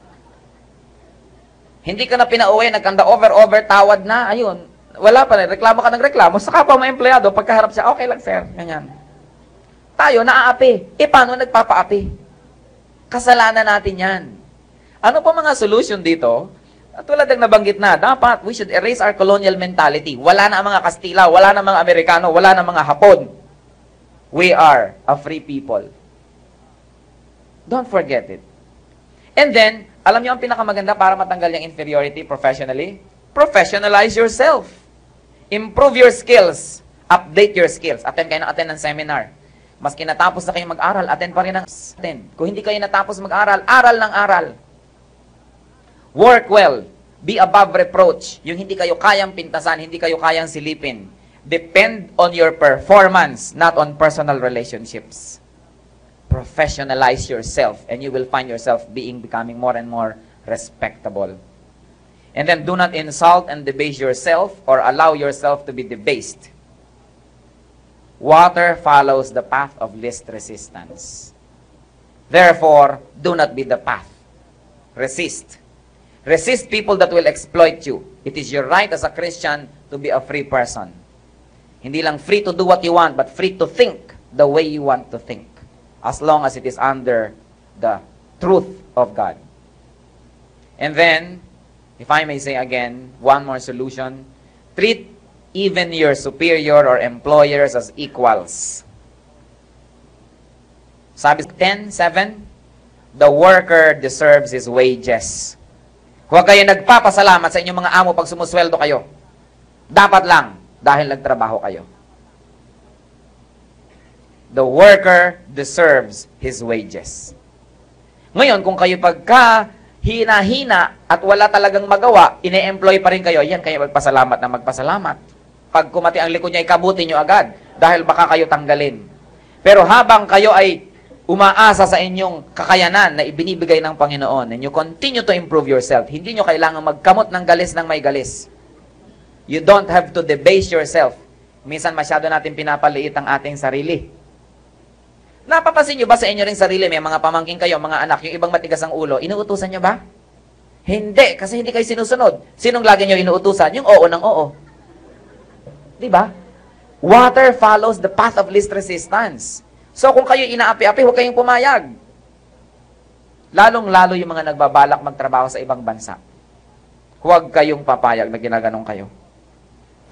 Hindi ka na pinauwi, nagkanda over, tawad na, ayun. Wala pa rin, reklamo ka ng reklamo, sa kapwa mga empleyado, pagkaharap siya, okay lang sir, ganyan. Tayo, naaapi. Paano nagpapaapi? Kasalanan natin yan. Ano pa mga solution dito? Tulad ng nabanggit na, dapat we should erase our colonial mentality. Wala na ang mga Kastila, wala na mga Amerikano, wala na mga Hapon. We are a free people. Don't forget it. And then, alam niyo ang pinakamaganda para matanggal yung inferiority professionally? Professionalize yourself. Improve your skills. update your skills. Attend kayo ng seminar. Maski natapos na kayo mag-aral, attend pa rin ang attend. Kung hindi kayo natapos mag-aral, aral ng aral. Work well. Be above reproach. Yung hindi kayo kayang pintasan, hindi kayo kayang silipin. Depend on your performance, not on personal relationships. Professionalize yourself, and you will find yourself becoming more and more respectable. And then do not insult and debase yourself or allow yourself to be debased. Water follows the path of least resistance. Therefore, do not be the path. Resist. Resist people that will exploit you. It is your right as a Christian to be a free person. Hindi lang free to do what you want, but free to think the way you want to think. As long as it is under the truth of God. And then, if I may say again, one more solution, treat even your superior or employers as equals. Sabi 10:7, the worker deserves his wages. Huwag kayo nagpapasalamat sa inyong mga amo pag sumusweldo kayo. Dapat lang, dahil nagtrabaho kayo. The worker deserves his wages. Ngayon, kung kayo pagka hina-hina at wala talagang magawa, ine-employ pa rin kayo, yan kayo magpasalamat na magpasalamat. Pag kumati ang likod niya, ikabuti nyo agad dahil baka kayo tanggalin. Pero habang kayo ay umaasa sa inyong kakayanan na ibinibigay ng Panginoon and you continue to improve yourself, hindi nyo kailangan magkamot ng galis ng may galis. You don't have to debase yourself. Minsan masyado natin pinapaliit ang ating sarili. Napapansin nyo ba sa inyo ring sarili, may mga pamangkin kayo, mga anak, yung ibang matigas ang ulo, inuutusan nyo ba? Hindi, kasi hindi kayo sinusunod. Sinong lagi nyo inuutusan? Yung oo ng oo. Diba? Water follows the path of least resistance. So kung kayo inaapi-api, huwag kayong pumayag. Lalong-lalo yung mga nagbabalak magtrabaho sa ibang bansa. Huwag kayong papayag na ginaganong kayo.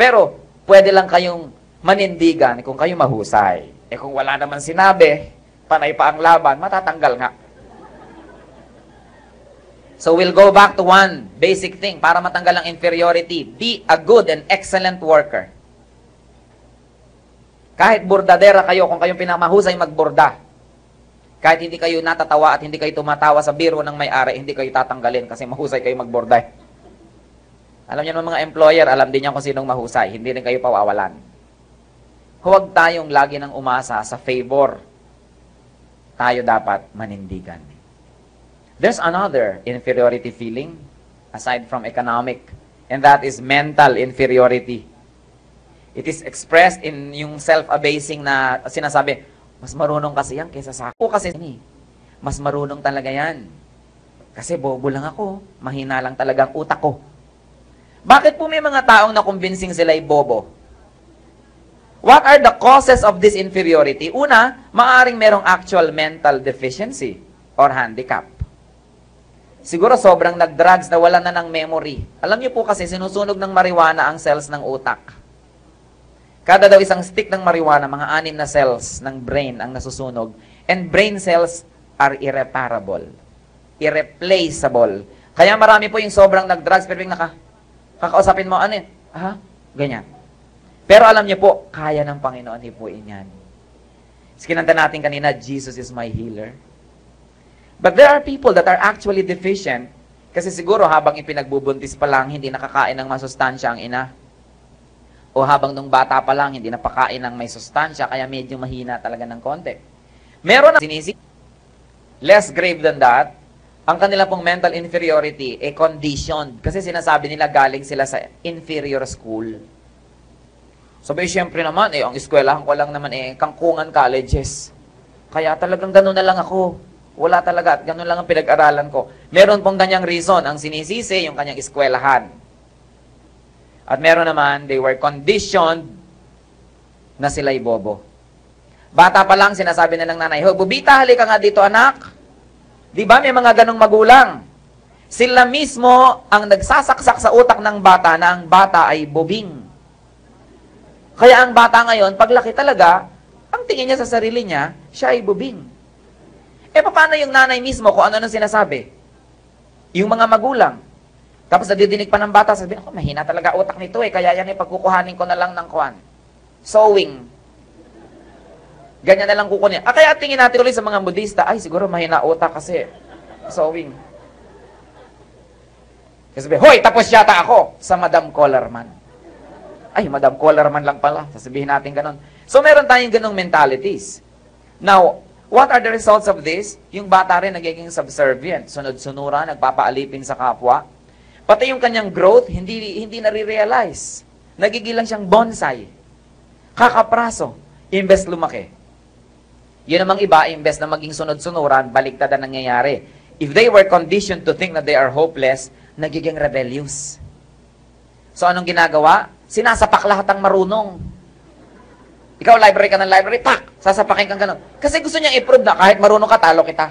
Pero, pwede lang kayong manindigan kung kayo mahusay. Eh kung wala naman sinabi, panay pa ang laban, matatanggal nga. So we'll go back to one basic thing para matanggal ang inferiority. Be a good and excellent worker. Kahit bordadera kayo, kung kayong pinamahusay magborda, kahit hindi kayo natatawa at hindi kayo tumatawa sa biro ng may-ari, hindi kayo tatanggalin kasi mahusay kayo magborda. Alam niyo naman mga employer, alam din niya kung sinong mahusay, hindi rin kayo pawawalan. Huwag tayong lagi ng umasa sa favor. Tayo dapat manindigan. There's another inferiority feeling aside from economic, and that is mental inferiority. It is expressed in yung self-abasing na sinasabi, mas marunong kasi yan kaysa sa ako. Kasi mas marunong talaga yan. Kasi bobo lang ako. Mahina lang talaga ang utak ko. Bakit po may mga taong nakumbinsing sila'y bobo? What are the causes of this inferiority? Una, maaring merong actual mental deficiency or handicap. Siguro sobrang nag-drugs na wala na ng memory. Alam niyo po kasi sinusunog ng marijuana ang cells ng utak. Kada daw isang stick ng marijuana, mga 6 na cells ng brain ang nasusunog. And brain cells are irreparable. Irreplaceable. Kaya marami po yung sobrang nag-drugs, pero kakausapin mo, ano yun? Ganyan. Pero alam niyo po, kaya ng Panginoon hipuin yan. Kinanta natin kanina, Jesus is my healer. But there are people that are actually deficient kasi siguro habang ipinagbubuntis pa lang, hindi nakakain ng masustansya ang ina. O habang nung bata pa lang, hindi napakain ng may sustansya, kaya medyo mahina talaga ng konti. Meron na sinisig. Less grave than that, ang kanila pong mental inferiority, conditioned. Kasi sinasabi nila galing sila sa inferior school. Sabi, syempre naman, ang eskwelahan ko lang naman, kangkungan colleges. Kaya talagang gano'n na lang ako. Wala talaga, gano'n lang ang pinag-aralan ko. Meron pong ganyang reason, ang sinisisi, yung kanyang eskwelahan. At meron naman, they were conditioned na sila'y bobo. Bata pa lang, sinasabi na ng nanay, Bubita, halika nga dito anak. Di ba may mga ganong magulang? Sila mismo ang nagsasaksak sa utak ng bata na ang bata ay bobing. Kaya ang bata ngayon, paglaki talaga, ang tingin niya sa sarili niya, siya ay bobing. Paano yung nanay mismo kung ano nang sinasabi? Yung mga magulang. Tapos nadidinig pa ng bata, sabihin, mahina talaga utak nito kaya yan pagkukuhanin ko na lang ng kuwan. Sewing. Ganyan na lang kukunin. Kaya tingin natin ulit sa mga Budista, ay, siguro mahina utak kasi sewing. Kasi sabi, hoy, tapos yata ako sa Madam Collarman. Ay, Madam Collarman lang pala. Sasabihin natin ganun. So, meron tayong ganung mentalities. Now, what are the results of this? Yung bata rin nagiging subservient. Sunod-sunura, nagpapaalipin sa kapwa. Pati yung kanyang growth, hindi nare-realize. Nagiging lang siyang bonsai. Kakapraso. Imbes lumaki. Yun namang iba, imbes na maging sunod-sunuran, baliktad ang nangyayari. If they were conditioned to think that they are hopeless, nagiging rebellious. So, anong ginagawa? Sinasapak lahat ang marunong. Ikaw, library ka ng library, pak! Sasapakin kang ganun. Kasi gusto niyang i-prove na kahit marunong ka, talo kita.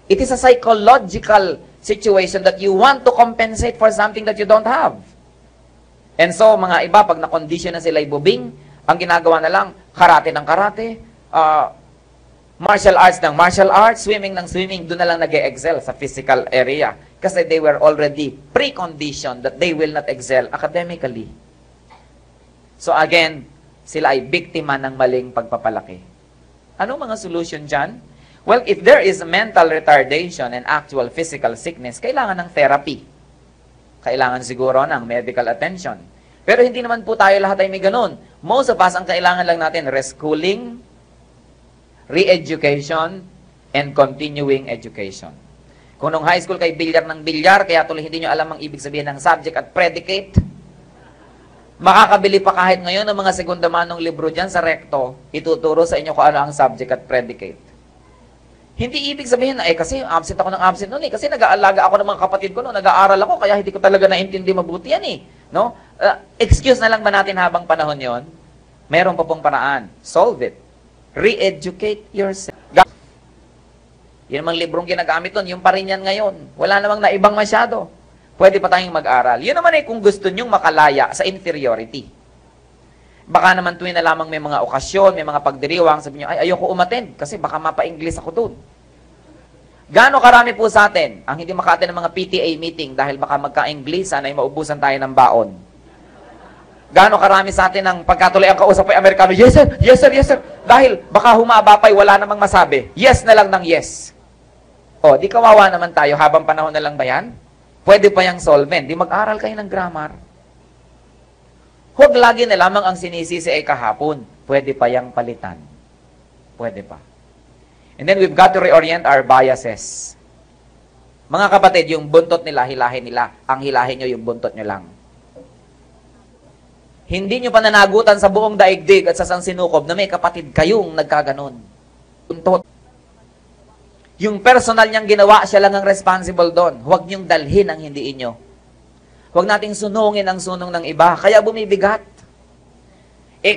It is a psychological situation that you want to compensate for something that you don't have. And so, mga iba, pag na-condition na sila ibubing, ang ginagawa na lang, karate ng karate, martial arts ng martial arts, swimming ng swimming, doon na lang nag-excel sa physical area. Kasi they were already pre-conditioned that they will not excel academically. So again, sila ay biktima ng maling pagpapalaki. Anong mga solution dyan? Well, if there is mental retardation and actual physical sickness, kailangan ng therapy. Kailangan siguro ng medical attention. Pero hindi naman po tayo lahat ay may ganun. Most of us, ang kailangan lang natin, reschooling, re-education, and continuing education. Kung nung high school kay bilyar ng bilyar, kaya tuloy hindi nyo alam ang ibig sabihin ng subject at predicate, makakabili pa kahit ngayon ng mga segunda manong libro dyan sa recto, ituturo sa inyo kung ano ang subject at predicate. Hindi ibig sabihin na, kasi absent ako ng absent noon kasi nag-aalaga ako ng mga kapatid ko noon, nag-aaral ako, kaya hindi ko talaga naintindi mabuti yan No? Excuse na lang ba natin habang panahon yon? Meron pa pong paraan. Solve it. Re-educate yourself. Yun namang librong ginagamit nun, yung pa rin yan ngayon. Wala namang naibang masyado. Pwede pa tayong mag-aral. Yun naman kung gusto nyong makalaya sa inferiority. Baka naman tuwing na lamang may mga okasyon, may mga pagdiriwang, sabi nyo, ay, ayoko umattend kasi baka mapa-English ako dun. Gaano karami po sa atin ang hindi maka-attend ng mga PTA meeting dahil baka magka-English, sana ay maubusan tayo ng baon. Gaano karami sa atin ang pagkatuloy ang kausap ay Amerikano, yes sir, yes sir, yes sir. Dahil baka humaba pa'y wala namang masabi. Yes na lang ng yes. O, di kawawa naman tayo habang panahon na lang ba yan? Pwede pa yung solvent. Di mag-aral kayo ng grammar. Huwag lagi na lamang ang sinisisi ay kahapon. Pwede pa yung palitan. Pwede pa. And then we've got to reorient our biases. Mga kapatid, yung buntot nila, hilahin nila. Ang hilahin nyo, yung buntot nyo lang. Hindi nyo pananagutan sa buong daigdig at sa sansinukob na may kapatid kayong nagkaganon. Buntot. Yung personal niyang ginawa, siya lang ang responsible doon. Huwag niyong dalhin ang hindi inyo. Huwag nating sunungin ang sunong ng iba. Kaya bumibigat.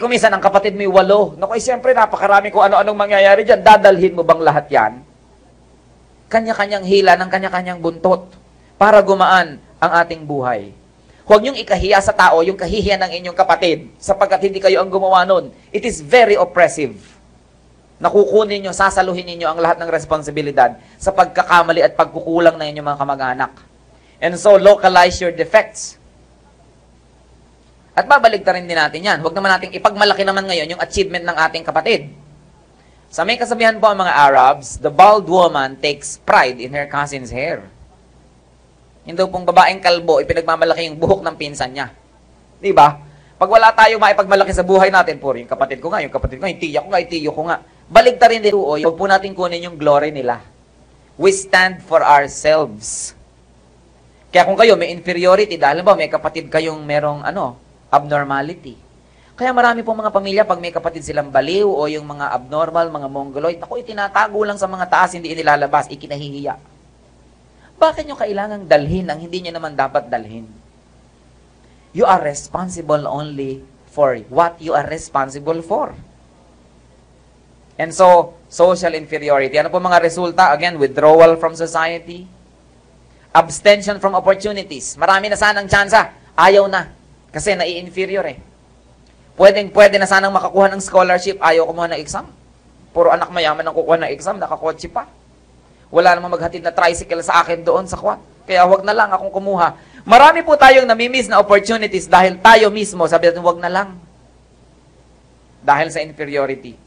Kung minsan ang kapatid may 8. Naku, siyempre napakarami kung ano-anong mangyayari dyan. Dadalhin mo bang lahat yan? Kanya-kanyang hila ng kanya-kanyang buntot para gumaan ang ating buhay. Huwag niyong ikahiya sa tao yung kahihiyan ng inyong kapatid sapagkat hindi kayo ang gumawa nun. It is very oppressive. Nakukunin nyo, sasaluhin ninyo ang lahat ng responsibilidad sa pagkakamali at pagkukulang ng inyong mga kamag-anak. And so, localize your defects. At babaligtarin din natin yan. Huwag naman natin ipagmalaki naman ngayon yung achievement ng ating kapatid. Sa may kasabihan po ang mga Arabs, the bald woman takes pride in her cousin's hair. Yung daw pong babaeng kalbo, ipinagmamalaki yung buhok ng pinsan niya. Di ba? Pag wala tayong maipagmalaki sa buhay natin, puro yung kapatid ko nga, yung tiya ko nga, itiyo ko nga. Baligtarin din po, huwag po natin kunin yung glory nila. We stand for ourselves. Kaya kung kayo may inferiority, dahil ba may kapatid kayong merong abnormality. Kaya marami pong mga pamilya, pag may kapatid silang baliw o yung mga abnormal, mga mongoloid, ako itinatago lang sa mga taas, hindi inilalabas, ikinahihiya. Bakit nyo kailangang dalhin ang hindi nyo naman dapat dalhin? You are responsible only for what you are responsible for. And so, social inferiority. Ano po mga resulta? Again, withdrawal from society. Abstention from opportunities. Marami na sanang tsansa. Ayaw na. Kasi nai-inferior Pwede na sanang makakuha ng scholarship. Ayaw kumuha ng exam. Puro anak mayaman ang kukuha ng exam. Nakakotse pa. Wala namang maghatid na tricycle sa akin doon sa kwat. Kaya wag na lang akong kumuha. Marami po tayong namimiss na opportunities dahil tayo mismo, sabi natin, wag na lang. dahil sa inferiority.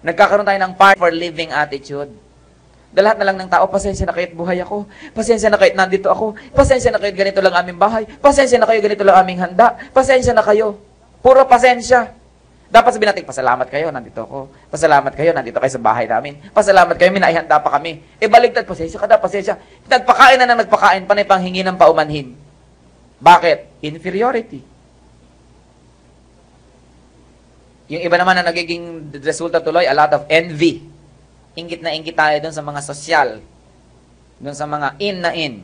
Nagkakaroon tayo ng part for living attitude. Lahat na lang ng tao, pasensya na kayo't buhay ako. Pasensya na kayo't nandito ako. Pasensya na kayo't ganito lang aming bahay. Pasensya na kayo, ganito lang aming handa. Pasensya na kayo. Puro pasensya. Dapat sabihin natin, pasalamat kayo, nandito ako. Pasalamat kayo, nandito kayo sa bahay namin. Pasalamat kayo, minaihanda pa kami. E baligtad, pasensya ka na, pasensya. Nagpakain na ng nagpakain, panay panghingi ng paumanhin. Bakit? Inferiority. Yung iba naman na nagiging resulta tuloy, a lot of envy. Ingit na ingit tayo dun sa mga sosyal. Dun sa mga in na in.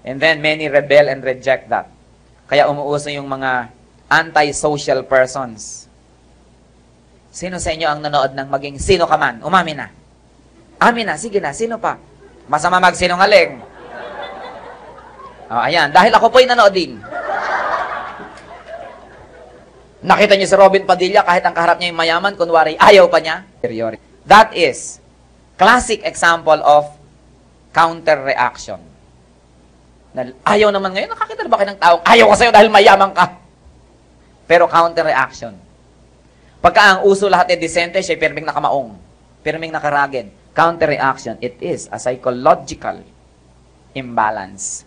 And then, many rebel and reject that. Kaya umuuso yung mga anti-social persons. Sino sa inyo ang nanood ng maging sino ka man? Umamin na. Amin na, sige na, sino pa? Masama magsinungaling. Ayan, dahil ako po'y nanood din. Nakita niyo si Robin Padilla, kahit ang kaharap niya yung mayaman, kunwari, ayaw pa niya. That is classic example of counter-reaction. Ayaw naman ngayon, nakakita ba kayo ng taong, ayaw ko sa'yo dahil mayaman ka. Pero counter-reaction. Pagka ang uso lahat ay disente, siya pirming nakamaong, pirming nakaragin. Counter-reaction, it is a psychological imbalance.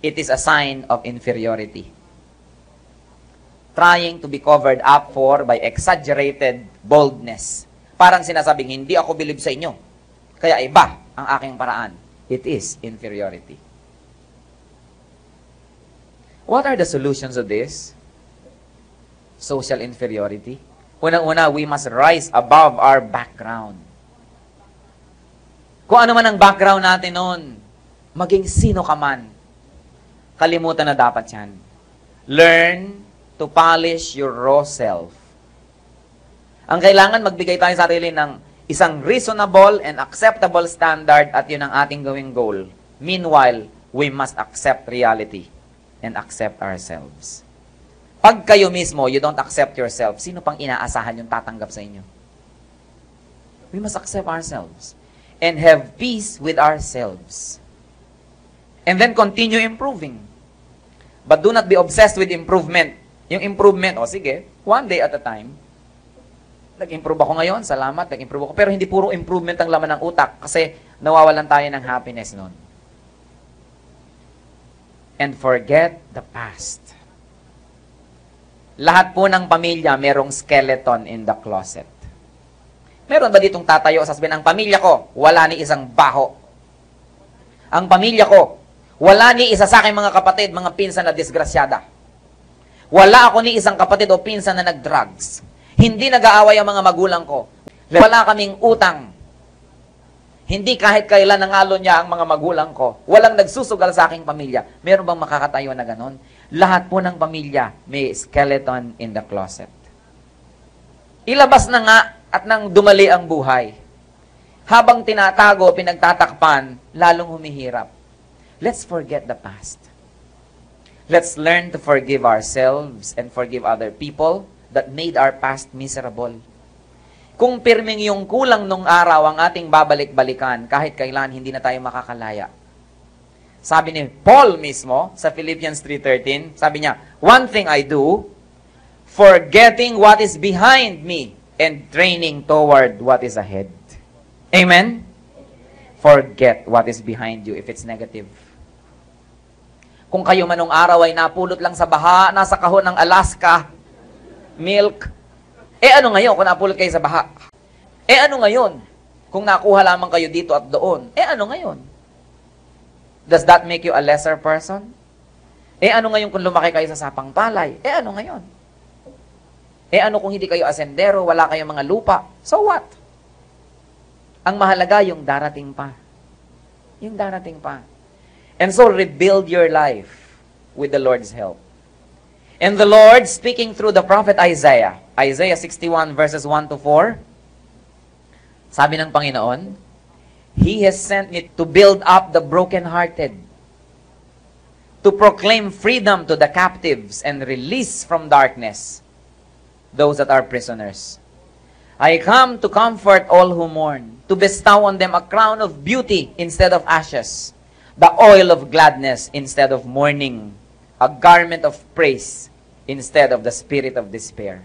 It is a sign of inferiority. Trying to be covered up for by exaggerated boldness. Parang sinasabing, hindi ako bilib sa inyo. Kaya iba ang aking paraan. It is inferiority. What are the solutions of this? Social inferiority. Unang-una, we must rise above our background. Kung ano man ang background natin noon, maging sino ka man, kalimutan na dapat yan. Learn to polish your raw self. Ang kailangan, magbigay tayo sa sarili ng isang reasonable and acceptable standard at yun ang ating gawing goal. Meanwhile, we must accept reality and accept ourselves. Pag kayo mismo, you don't accept yourself, sino pang inaasahan yung tatanggap sa inyo? We must accept ourselves and have peace with ourselves. And then continue improving. But do not be obsessed with improvement. Yung improvement, sige, one day at a time. Nag-improve ako ngayon, salamat, nag-improve ako. Pero hindi puro improvement ang laman ng utak kasi nawawalan tayo ng happiness noon. And forget the past. Lahat po ng pamilya merong skeleton in the closet. Meron ba ditong tatayo sa sabihin, ang pamilya ko, wala ni isang baho. Ang pamilya ko, wala ni isa sa aking mga kapatid, mga pinsan na disgrasyada. Wala ako ni isang kapatid o pinsan na nag-drugs. Hindi nag-aaway ang mga magulang ko. Wala kaming utang. Hindi kahit kailan nangalo niya ang mga magulang ko. Walang nagsusugal sa aking pamilya. Meron bang makakatayo na ganon? Lahat po ng pamilya may skeleton in the closet. Ilabas na nga at nang dumali ang buhay. Habang tinatago, pinagtatakpan, lalong humihirap. Let's forget the past. Let's learn to forgive ourselves and forgive other people that made our past miserable. Kung pirming yung kulang nung araw ang ating babalik-balikan, kahit kailan hindi na tayo makakalaya. Sabi ni Paul mismo sa Philippians 3:13, sabi niya, one thing I do, forgetting what is behind me and training toward what is ahead. Amen? Forget what is behind you if it's negative. Kung kayo manong araw ay napulot lang sa baha, nasa kahon ng Alaska, milk, ano ngayon kung napulot kayo sa baha? Ano ngayon kung nakuha lamang kayo dito at doon? Ano ngayon? Does that make you a lesser person? Ano ngayon kung lumaki kayo sa sapang palay? Ano ngayon? Ano kung hindi kayo asendero, wala kayong mga lupa? So what? Ang mahalaga yung darating pa. Yung darating pa. And so, rebuild your life with the Lord's help. And the Lord, speaking through the prophet Isaiah, Isaiah 61 verses 1 to 4, sabi ng Panginoon, He has sent me to build up the brokenhearted, to proclaim freedom to the captives and release from darkness those that are prisoners. I come to comfort all who mourn, to bestow on them a crown of beauty instead of ashes, the oil of gladness instead of mourning, a garment of praise instead of the spirit of despair.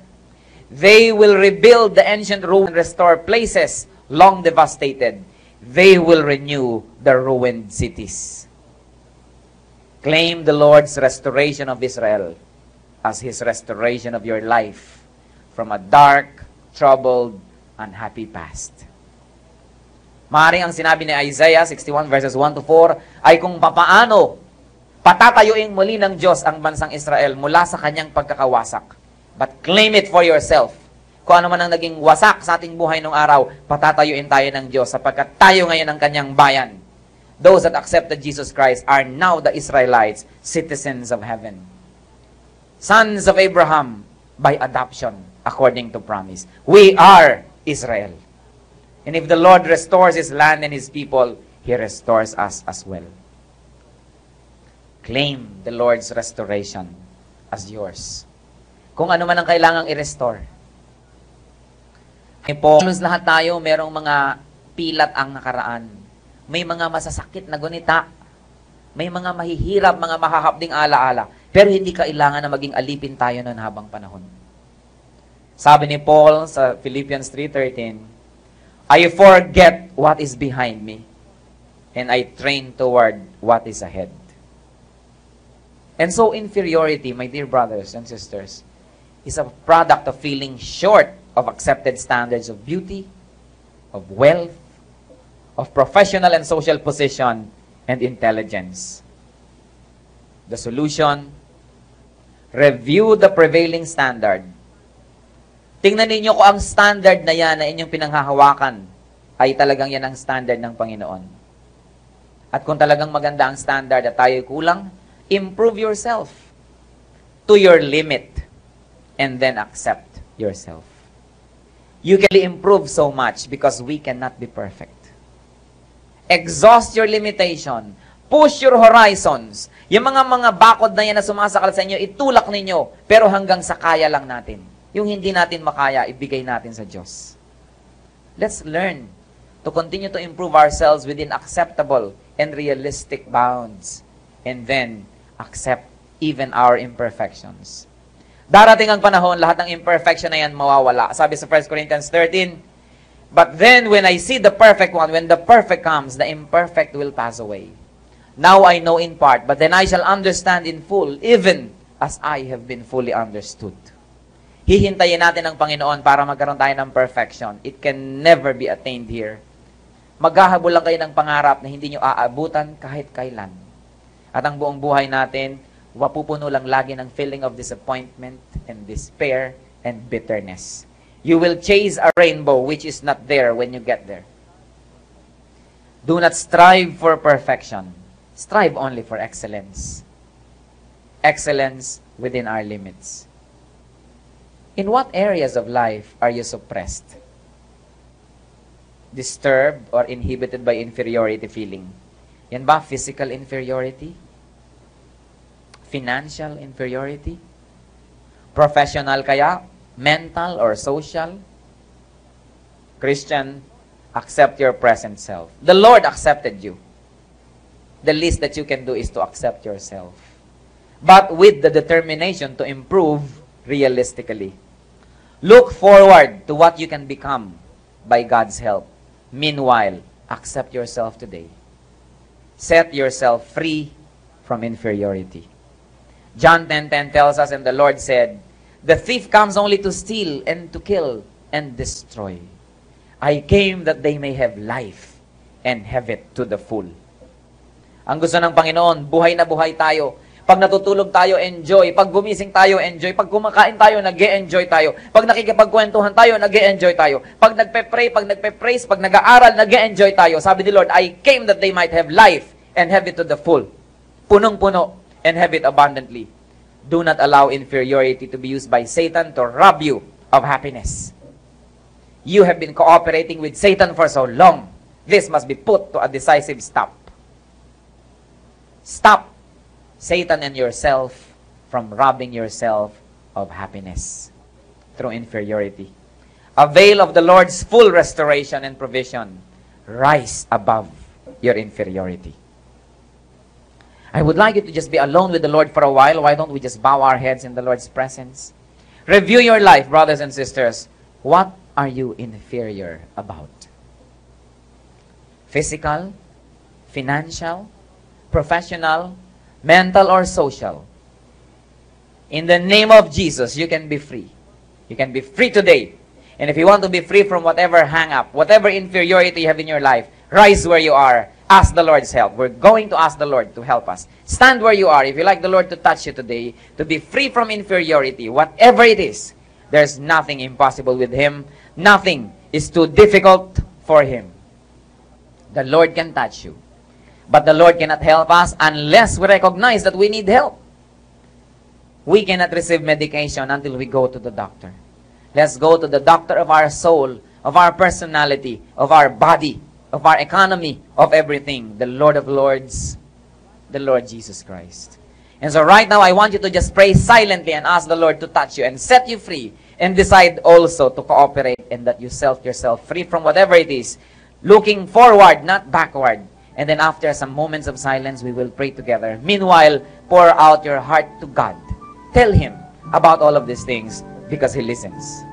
They will rebuild the ancient ruins and restore places long devastated. They will renew the ruined cities. Claim the Lord's restoration of Israel as His restoration of your life from a dark, troubled, unhappy past. Maaaring ang sinabi ni Isaiah 61 verses 1 to 4 ay kung papaano patatayuin muli ng Diyos ang bansang Israel mula sa kanyang pagkakawasak. But claim it for yourself. Kung ano man ang naging wasak sa ating buhay nung araw, patatayuin tayo ng Diyos sapagkat tayo ngayon ang kanyang bayan. Those that accepted Jesus Christ are now the Israelites, citizens of heaven. Sons of Abraham by adoption, according to promise. We are Israel. And if the Lord restores His land and His people, He restores us as well. Claim the Lord's restoration as yours. Kung ano man ang kailangang i-restore. Halos lahat tayo, merong mga pilat ang nakaraan. May mga masasakit na gunita. May mga mahihirap, mga mahahapding alaala. Pero hindi kailangan na maging alipin tayo noon habang panahon. Sabi ni Paul sa Philippians 3:13, I forget what is behind me, and I train toward what is ahead. And so inferiority, my dear brothers and sisters, is a product of feeling short of accepted standards of beauty, of wealth, of professional and social position, and intelligence. The solution, review the prevailing standard. Tingnan ninyo kung ang standard na yan na inyong pinanghahawakan ay talagang yan ang standard ng Panginoon. At kung talagang maganda ang standard at tayo kulang, improve yourself to your limit and then accept yourself. You can improve so much because we cannot be perfect. Exhaust your limitation. Push your horizons. Yung mga bakod na yan na sumasakal sa inyo, itulak ninyo. Pero hanggang sa kaya lang natin. Yung hindi natin makaya, ibigay natin sa Diyos. Let's learn to continue to improve ourselves within acceptable and realistic bounds. And then, accept even our imperfections. Darating ang panahon, lahat ng imperfection na yan mawawala. Sabi sa 1 Corinthians 13, but then when I see the perfect one, when the perfect comes, the imperfect will pass away. Now I know in part, but then I shall understand in full, even as I have been fully understood. Hihintayin natin ang Panginoon para magkaroon tayo ng perfection. It can never be attained here. Maghahabol lang kayo ng pangarap na hindi nyo aabutan kahit kailan. At ang buong buhay natin, mapupuno lang lagi ng feeling of disappointment and despair and bitterness. You will chase a rainbow which is not there when you get there. Do not strive for perfection. Strive only for excellence. Excellence within our limits. In what areas of life are you suppressed? Disturbed or inhibited by inferiority feeling? Yan ba physical inferiority? Financial inferiority? Professional kaya? Mental or social? Christian, accept your present self. The Lord accepted you. The least that you can do is to accept yourself. But with the determination to improve realistically. Look forward to what you can become by God's help. Meanwhile, accept yourself today. Set yourself free from inferiority. John 10:10 tells us, and the Lord said, the thief comes only to steal and to kill and destroy. I came that they may have life and have it to the full. Ang gusto ng Panginoon, buhay na buhay tayo. Pag natutulog tayo, enjoy. Pag gumising tayo, enjoy. Pag kumakain tayo, nag-e-enjoy tayo. Pag nakikipagkwentuhan tayo, nag-e-enjoy tayo. Pag nagpe-pray, pag nagpe-praise, pag nag-aaral, nag-e-enjoy tayo. Sabi ni Lord, I came that they might have life and have it to the full. Punong-puno and have it abundantly. Do not allow inferiority to be used by Satan to rob you of happiness. You have been cooperating with Satan for so long. This must be put to a decisive stop. Stop Satan and yourself from robbing yourself of happiness through inferiority. Avail of the Lord's full restoration and provision. Rise above your inferiority. I would like you to just be alone with the Lord for a while. Why don't we just bow our heads in the Lord's presence? Review your life, brothers and sisters. What are you inferior about? Physical, financial, professional, mental, or social? In the name of Jesus, you can be free. You can be free today. And if you want to be free from whatever hang-up, whatever inferiority you have in your life, rise where you are. Ask the Lord's help. We're going to ask the Lord to help us. Stand where you are. If you like the Lord to touch you today, to be free from inferiority, whatever it is, there's nothing impossible with Him. Nothing is too difficult for Him. The Lord can touch you. But the Lord cannot help us unless we recognize that we need help. We cannot receive medication until we go to the doctor. Let's go to the doctor of our soul, of our personality, of our body, of our economy, of everything. The Lord of Lords, the Lord Jesus Christ. And so right now, I want you to just pray silently and ask the Lord to touch you and set you free. And decide also to cooperate and that you set yourself free from whatever it is. Looking forward, not backward. And then after some moments of silence, we will pray together. Meanwhile, pour out your heart to God. Tell Him about all of these things because He listens.